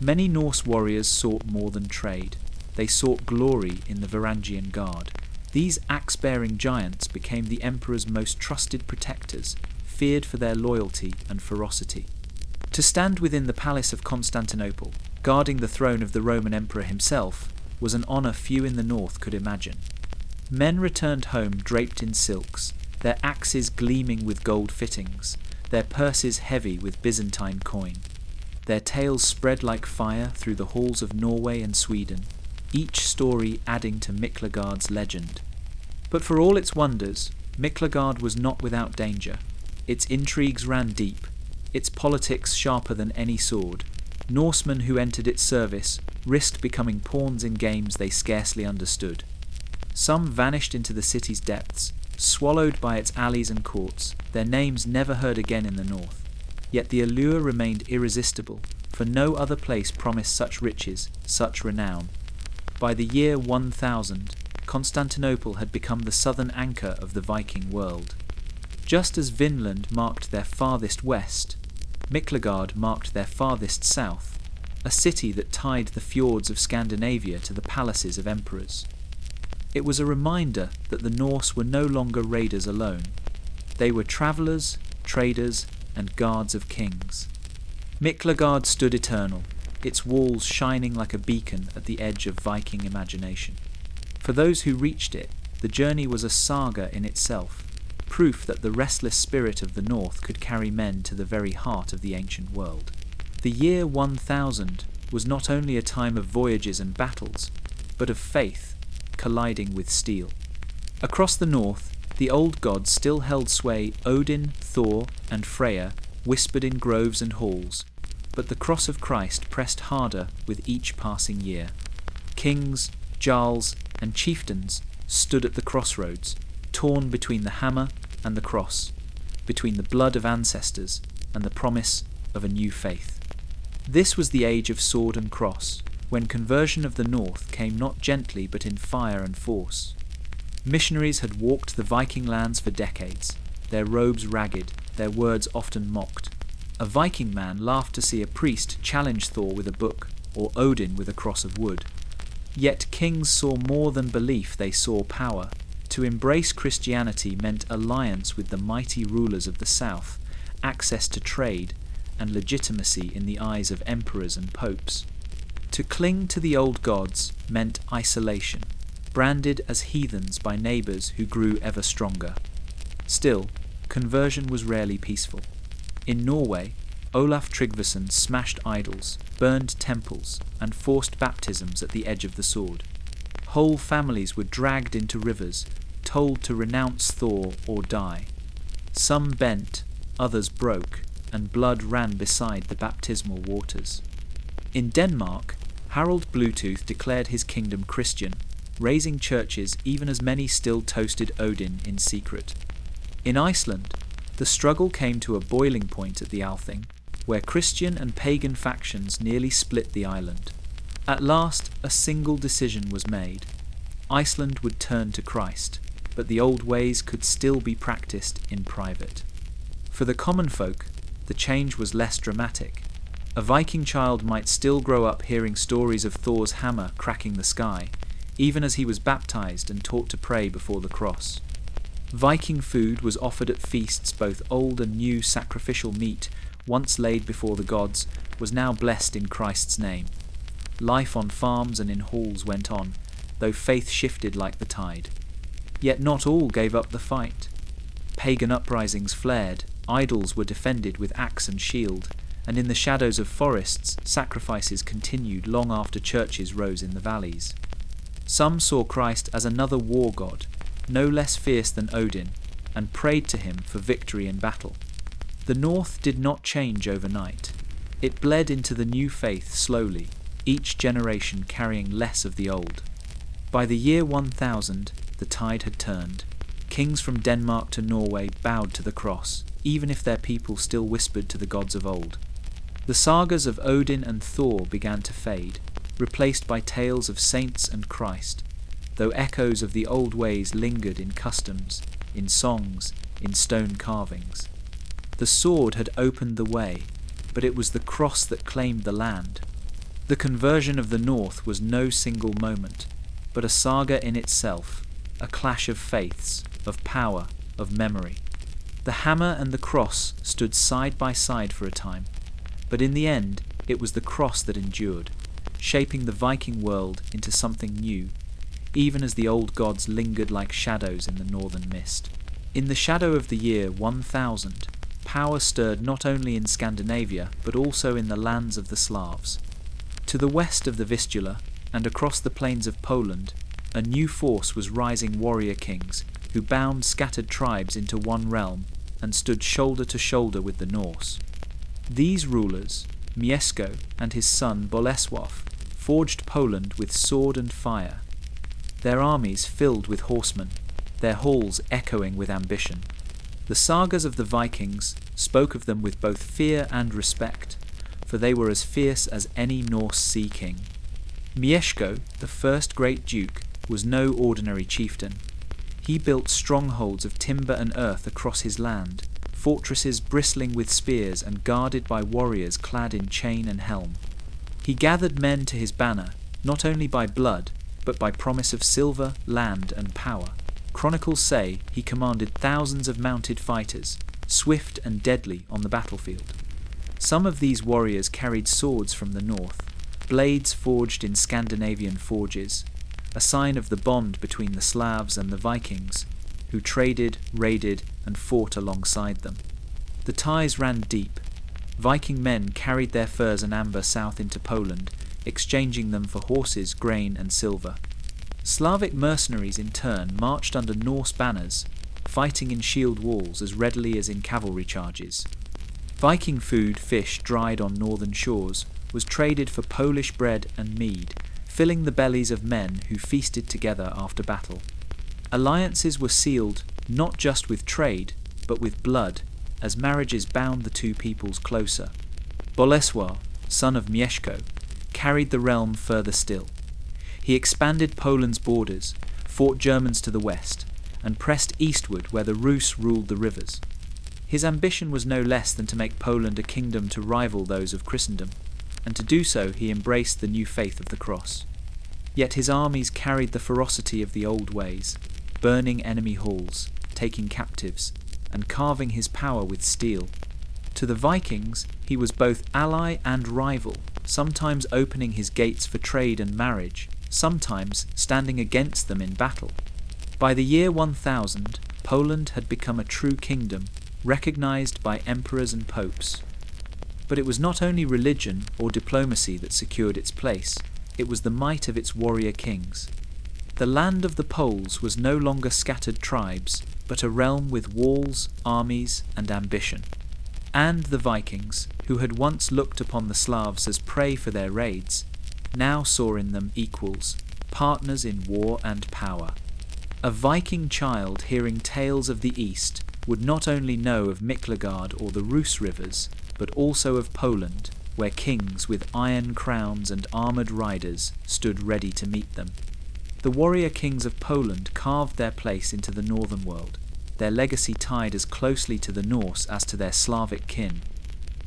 Many Norse warriors sought more than trade. They sought glory in the Varangian Guard. These axe-bearing giants became the emperor's most trusted protectors, feared for their loyalty and ferocity. To stand within the palace of Constantinople, guarding the throne of the Roman emperor himself, was an honor few in the north could imagine. Men returned home draped in silks, their axes gleaming with gold fittings, their purses heavy with Byzantine coin. Their tales spread like fire through the halls of Norway and Sweden, each story adding to Miklagard's legend. But for all its wonders, Miklagard was not without danger. Its intrigues ran deep, its politics sharper than any sword. Norsemen who entered its service risked becoming pawns in games they scarcely understood. Some vanished into the city's depths, swallowed by its alleys and courts, their names never heard again in the north. Yet the allure remained irresistible, for no other place promised such riches, such renown. By the year 1000, Constantinople had become the southern anchor of the Viking world. Just as Vinland marked their farthest west, Miklagard marked their farthest south, a city that tied the fjords of Scandinavia to the palaces of emperors. It was a reminder that the Norse were no longer raiders alone. They were travellers, traders, and guards of kings. Miklagard stood eternal, its walls shining like a beacon at the edge of Viking imagination. For those who reached it, the journey was a saga in itself, proof that the restless spirit of the north could carry men to the very heart of the ancient world. The year 1000 was not only a time of voyages and battles, but of faith colliding with steel. Across the north, the old gods still held sway. Odin, Thor, and Freya whispered in groves and halls, but the cross of Christ pressed harder with each passing year. Kings, jarls, and chieftains stood at the crossroads, torn between the hammer and the cross, between the blood of ancestors and the promise of a new faith. This was the age of sword and cross, when conversion of the north came not gently but in fire and force. Missionaries had walked the Viking lands for decades, their robes ragged, their words often mocked. A Viking man laughed to see a priest challenge Thor with a book, or Odin with a cross of wood. Yet kings saw more than belief, they saw power. To embrace Christianity meant alliance with the mighty rulers of the south, access to trade, and legitimacy in the eyes of emperors and popes. To cling to the old gods meant isolation, branded as heathens by neighbours who grew ever stronger. Still, conversion was rarely peaceful. In Norway, Olaf Tryggvason smashed idols, burned temples, and forced baptisms at the edge of the sword. Whole families were dragged into rivers, told to renounce Thor or die. Some bent, others broke, and blood ran beside the baptismal waters. In Denmark, Harald Bluetooth declared his kingdom Christian, raising churches even as many still toasted Odin in secret. In Iceland, the struggle came to a boiling point at the Althing, where Christian and pagan factions nearly split the island. At last, a single decision was made. Iceland would turn to Christ, but the old ways could still be practiced in private. For the common folk, the change was less dramatic. A Viking child might still grow up hearing stories of Thor's hammer cracking the sky, even as he was baptized and taught to pray before the cross. Viking food was offered at feasts. Both old and new sacrificial meat, once laid before the gods, was now blessed in Christ's name. Life on farms and in halls went on, though faith shifted like the tide. Yet not all gave up the fight. Pagan uprisings flared, idols were defended with axe and shield, and in the shadows of forests, sacrifices continued long after churches rose in the valleys. Some saw Christ as another war god, no less fierce than Odin, and prayed to him for victory in battle. The North did not change overnight. It bled into the new faith slowly, each generation carrying less of the old. By the year 1000, the tide had turned. Kings from Denmark to Norway bowed to the cross, even if their people still whispered to the gods of old. The sagas of Odin and Thor began to fade, replaced by tales of saints and Christ, though echoes of the old ways lingered in customs, in songs, in stone carvings. The sword had opened the way, but it was the cross that claimed the land. The conversion of the North was no single moment, but a saga in itself, a clash of faiths, of power, of memory. The hammer and the cross stood side by side for a time, but in the end it was the cross that endured, shaping the Viking world into something new, even as the old gods lingered like shadows in the northern mist. In the shadow of the year 1000, power stirred not only in Scandinavia but also in the lands of the Slavs. To the west of the Vistula, and across the plains of Poland, a new force was rising warrior kings who bound scattered tribes into one realm and stood shoulder to shoulder with the Norse. These rulers, Mieszko and his son Bolesław, forged Poland with sword and fire, their armies filled with horsemen, their halls echoing with ambition. The sagas of the Vikings spoke of them with both fear and respect, for they were as fierce as any Norse sea king. Mieszko, the first great duke, was no ordinary chieftain. He built strongholds of timber and earth across his land, fortresses bristling with spears and guarded by warriors clad in chain and helm. He gathered men to his banner, not only by blood, but by promise of silver, land, and power. Chronicles say he commanded thousands of mounted fighters, swift and deadly on the battlefield. Some of these warriors carried swords from the north, blades forged in Scandinavian forges, a sign of the bond between the Slavs and the Vikings, who traded, raided, and fought alongside them. The ties ran deep. Viking men carried their furs and amber south into Poland, exchanging them for horses, grain, and silver. Slavic mercenaries in turn marched under Norse banners, fighting in shield walls as readily as in cavalry charges. Viking food, fish dried on northern shores, was traded for Polish bread and mead, filling the bellies of men who feasted together after battle. Alliances were sealed not just with trade, but with blood, as marriages bound the two peoples closer. Bolesław, son of Mieszko, carried the realm further still. He expanded Poland's borders, fought Germans to the west, and pressed eastward where the Rus ruled the rivers. His ambition was no less than to make Poland a kingdom to rival those of Christendom, and to do so he embraced the new faith of the cross. Yet his armies carried the ferocity of the old ways, burning enemy halls, taking captives, and carving his power with steel. To the Vikings, he was both ally and rival, sometimes opening his gates for trade and marriage, sometimes standing against them in battle. By the year 1000, Poland had become a true kingdom, recognized by emperors and popes. But it was not only religion or diplomacy that secured its place, it was the might of its warrior kings. The land of the Poles was no longer scattered tribes, but a realm with walls, armies, and ambition. And the Vikings, who had once looked upon the Slavs as prey for their raids, now saw in them equals, partners in war and power. A Viking child hearing tales of the East would not only know of Miklagard or the Rus rivers, but also of Poland, where kings with iron crowns and armoured riders stood ready to meet them. The warrior kings of Poland carved their place into the northern world, their legacy tied as closely to the Norse as to their Slavic kin.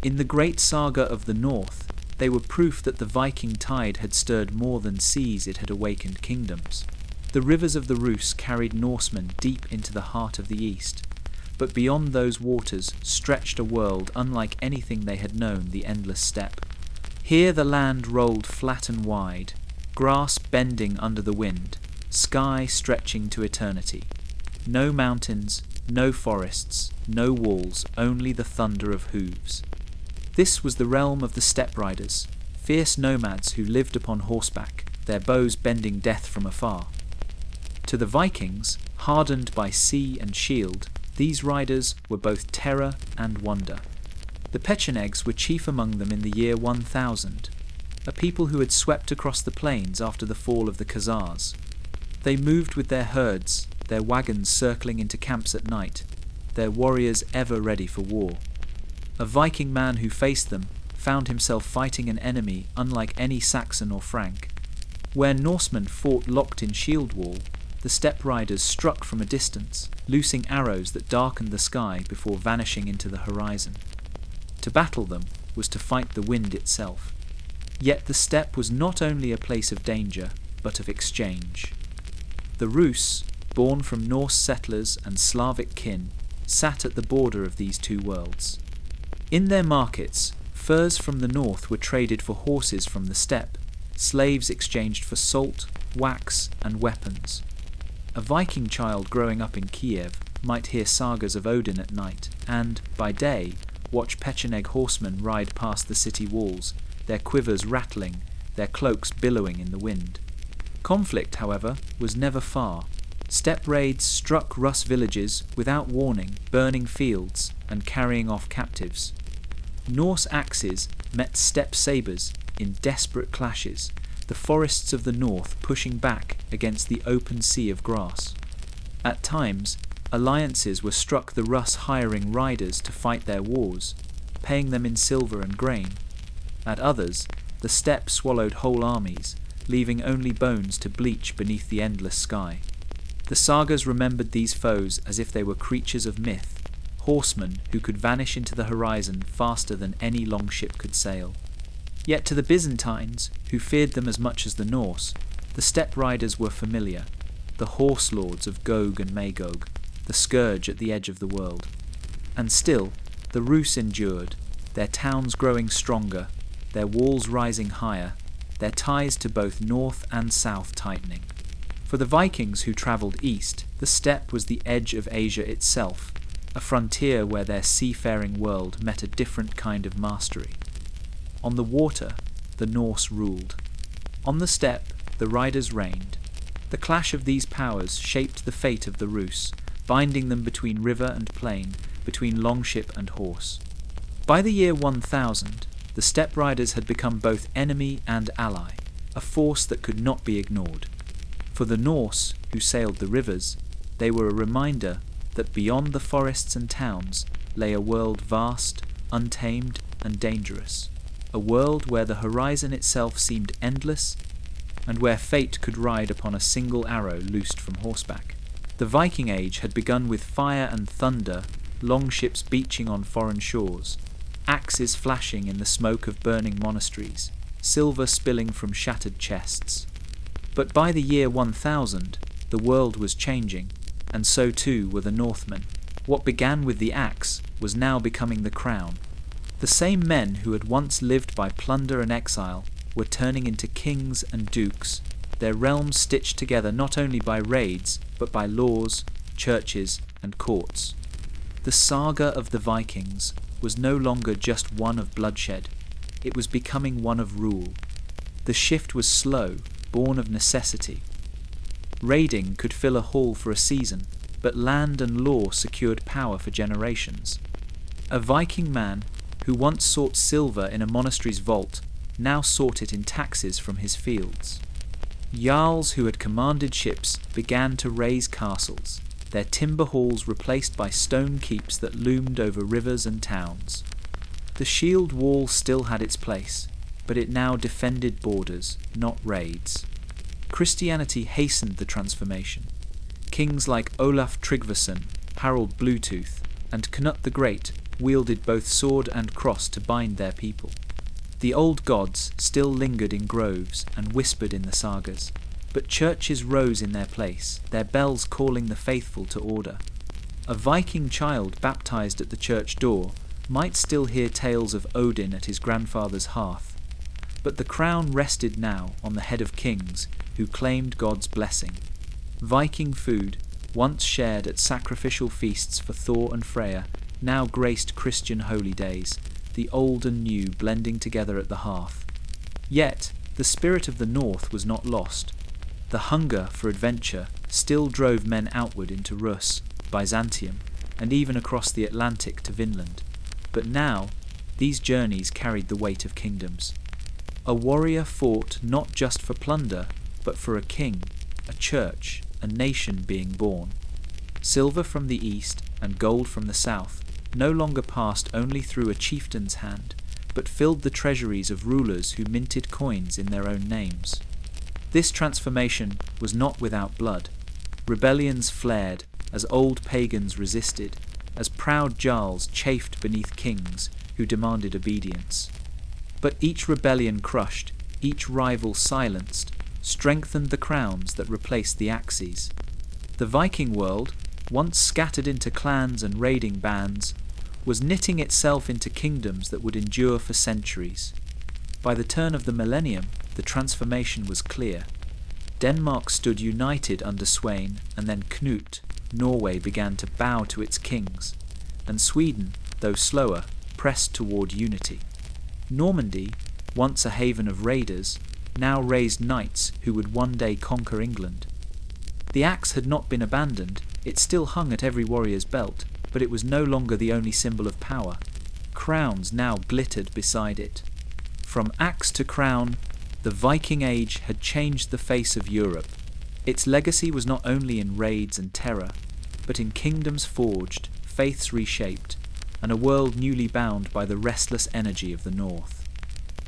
In the great saga of the North, they were proof that the Viking tide had stirred more than seas, it had awakened kingdoms. The rivers of the Rus carried Norsemen deep into the heart of the East, but beyond those waters stretched a world unlike anything they had known, the endless steppe. Here the land rolled flat and wide, grass bending under the wind, sky stretching to eternity. No mountains, no forests, no walls, only the thunder of hooves. This was the realm of the steppe riders, fierce nomads who lived upon horseback, their bows bending death from afar. To the Vikings, hardened by sea and shield, these riders were both terror and wonder. The Pechenegs were chief among them in the year 1000, a people who had swept across the plains after the fall of the Khazars. They moved with their herds, their wagons circling into camps at night, their warriors ever ready for war. A Viking man who faced them found himself fighting an enemy unlike any Saxon or Frank. Where Norsemen fought locked in shield wall, the steppe riders struck from a distance, loosing arrows that darkened the sky before vanishing into the horizon. To battle them was to fight the wind itself. Yet the steppe was not only a place of danger, but of exchange. The Rus, born from Norse settlers and Slavic kin, sat at the border of these two worlds. In their markets, furs from the north were traded for horses from the steppe, slaves exchanged for salt, wax, and weapons. A Viking child growing up in Kiev might hear sagas of Odin at night and, by day, watch Pecheneg horsemen ride past the city walls, their quivers rattling, their cloaks billowing in the wind. Conflict, however, was never far. Steppe raids struck Rus villages without warning, burning fields and carrying off captives. Norse axes met steppe sabres in desperate clashes, the forests of the north pushing back against the open sea of grass. At times, alliances were struck, the Rus hiring riders to fight their wars, paying them in silver and grain. At others, the steppe swallowed whole armies, leaving only bones to bleach beneath the endless sky. The sagas remembered these foes as if they were creatures of myth, horsemen who could vanish into the horizon faster than any longship could sail. Yet to the Byzantines, who feared them as much as the Norse, the steppe riders were familiar, the horse lords of Gog and Magog, the scourge at the edge of the world. And still, the Rus endured, their towns growing stronger, their walls rising higher, their ties to both north and south tightening. For the Vikings who travelled east, the steppe was the edge of Asia itself, a frontier where their seafaring world met a different kind of mastery. On the water, the Norse ruled. On the steppe, the riders reigned. The clash of these powers shaped the fate of the Rus, binding them between river and plain, between longship and horse. By the year 1000, the steppe riders had become both enemy and ally, a force that could not be ignored. For the Norse, who sailed the rivers, they were a reminder that beyond the forests and towns lay a world vast, untamed, and dangerous, a world where the horizon itself seemed endless, and where fate could ride upon a single arrow loosed from horseback. The Viking Age had begun with fire and thunder, longships beaching on foreign shores, axes flashing in the smoke of burning monasteries, silver spilling from shattered chests. But by the year 1000, the world was changing, and so too were the Northmen. What began with the axe was now becoming the crown. The same men who had once lived by plunder and exile were turning into kings and dukes, their realms stitched together not only by raids, but by laws, churches, and courts. The saga of the Vikings was no longer just one of bloodshed, it was becoming one of rule. The shift was slow, born of necessity. Raiding could fill a hall for a season, but land and law secured power for generations. A Viking man who once sought silver in a monastery's vault now sought it in taxes from his fields. Jarls who had commanded ships began to raise castles, their timber halls replaced by stone keeps that loomed over rivers and towns. The shield wall still had its place, but it now defended borders, not raids. Christianity hastened the transformation. Kings like Olaf Tryggvason, Harold Bluetooth, and Knut the Great wielded both sword and cross to bind their people. The old gods still lingered in groves and whispered in the sagas, but churches rose in their place, their bells calling the faithful to order. A Viking child baptized at the church door might still hear tales of Odin at his grandfather's hearth, but the crown rested now on the head of kings who claimed God's blessing. Viking food, once shared at sacrificial feasts for Thor and Freya, now graced Christian holy days, the old and new blending together at the hearth. Yet, the spirit of the North was not lost. The hunger for adventure still drove men outward into Rus, Byzantium, and even across the Atlantic to Vinland. But now, these journeys carried the weight of kingdoms. A warrior fought not just for plunder, but for a king, a church, a nation being born. Silver from the east and gold from the south no longer passed only through a chieftain's hand, but filled the treasuries of rulers who minted coins in their own names. This transformation was not without blood. Rebellions flared as old pagans resisted, as proud jarls chafed beneath kings who demanded obedience. But each rebellion crushed, each rival silenced, strengthened the crowns that replaced the axes. The Viking world, once scattered into clans and raiding bands, was knitting itself into kingdoms that would endure for centuries. By the turn of the millennium, the transformation was clear. Denmark stood united under Sweyn, and then Knut, Norway, began to bow to its kings, and Sweden, though slower, pressed toward unity. Normandy, once a haven of raiders, now raised knights who would one day conquer England. The axe had not been abandoned, it still hung at every warrior's belt, but it was no longer the only symbol of power. Crowns now glittered beside it. From axe to crown, the Viking Age had changed the face of Europe. Its legacy was not only in raids and terror, but in kingdoms forged, faiths reshaped, and a world newly bound by the restless energy of the North.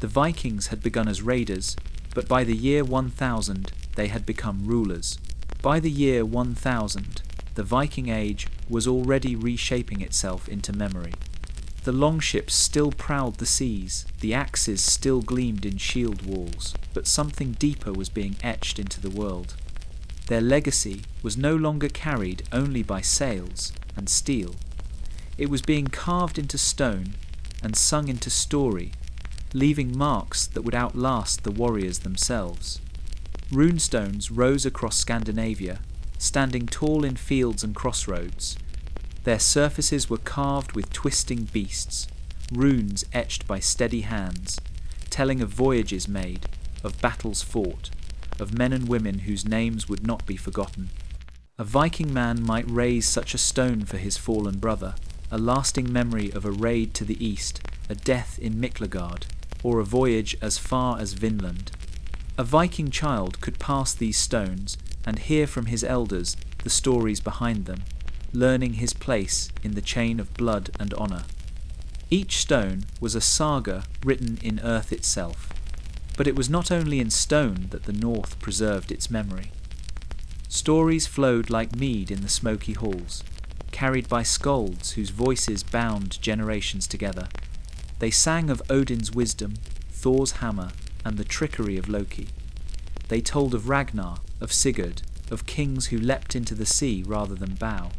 The Vikings had begun as raiders, but by the year 1000 they had become rulers. By the year 1000, the Viking Age was already reshaping itself into memory. The longships still prowled the seas, the axes still gleamed in shield walls, but something deeper was being etched into the world. Their legacy was no longer carried only by sails and steel. It was being carved into stone and sung into story, leaving marks that would outlast the warriors themselves. Runestones rose across Scandinavia, standing tall in fields and crossroads. Their surfaces were carved with twisting beasts, runes etched by steady hands, telling of voyages made, of battles fought, of men and women whose names would not be forgotten. A Viking man might raise such a stone for his fallen brother, a lasting memory of a raid to the east, a death in Miklagard, or a voyage as far as Vinland. A Viking child could pass these stones and hear from his elders the stories behind them, learning his place in the chain of blood and honour. Each stone was a saga written in earth itself, but it was not only in stone that the North preserved its memory. Stories flowed like mead in the smoky halls, carried by skalds whose voices bound generations together. They sang of Odin's wisdom, Thor's hammer, and the trickery of Loki. They told of Ragnar, of Sigurd, of kings who leapt into the sea rather than bow.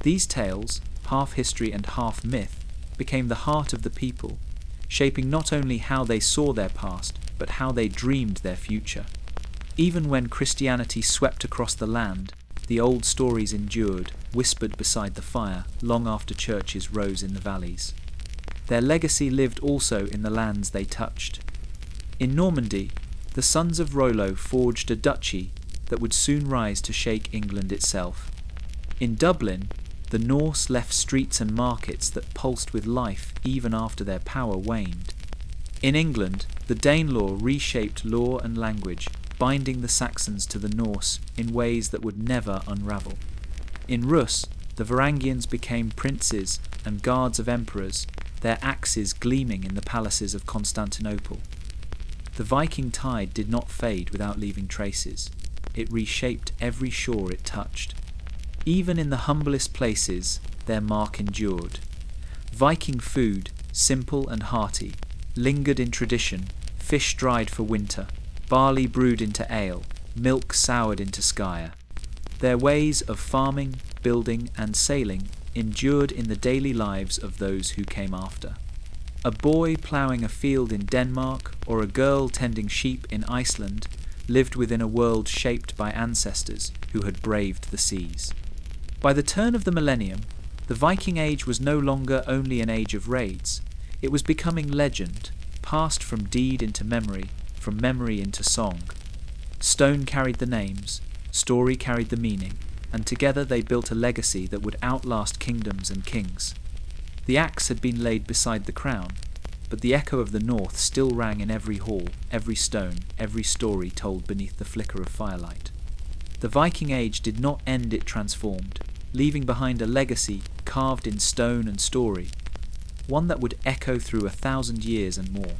These tales, half history and half myth, became the heart of the people, shaping not only how they saw their past, but how they dreamed their future. Even when Christianity swept across the land, the old stories endured, whispered beside the fire, long after churches rose in the valleys. Their legacy lived also in the lands they touched. In Normandy, the sons of Rollo forged a duchy that would soon rise to shake England itself. In Dublin, the Norse left streets and markets that pulsed with life even after their power waned. In England, the Danelaw reshaped law and language, binding the Saxons to the Norse in ways that would never unravel. In Rus, the Varangians became princes and guards of emperors, their axes gleaming in the palaces of Constantinople. The Viking tide did not fade without leaving traces. It reshaped every shore it touched. Even in the humblest places, their mark endured. Viking food, simple and hearty, lingered in tradition, fish dried for winter, barley brewed into ale, milk soured into skyr. Their ways of farming, building, and sailing endured in the daily lives of those who came after. A boy ploughing a field in Denmark or a girl tending sheep in Iceland lived within a world shaped by ancestors who had braved the seas. By the turn of the millennium, the Viking Age was no longer only an age of raids. It was becoming legend, passed from deed into memory, from memory into song. Stone carried the names, story carried the meaning, and together they built a legacy that would outlast kingdoms and kings. The axe had been laid beside the crown, but the echo of the North still rang in every hall, every stone, every story told beneath the flicker of firelight. The Viking Age did not end, it transformed, leaving behind a legacy carved in stone and story, one that would echo through 1,000 years and more.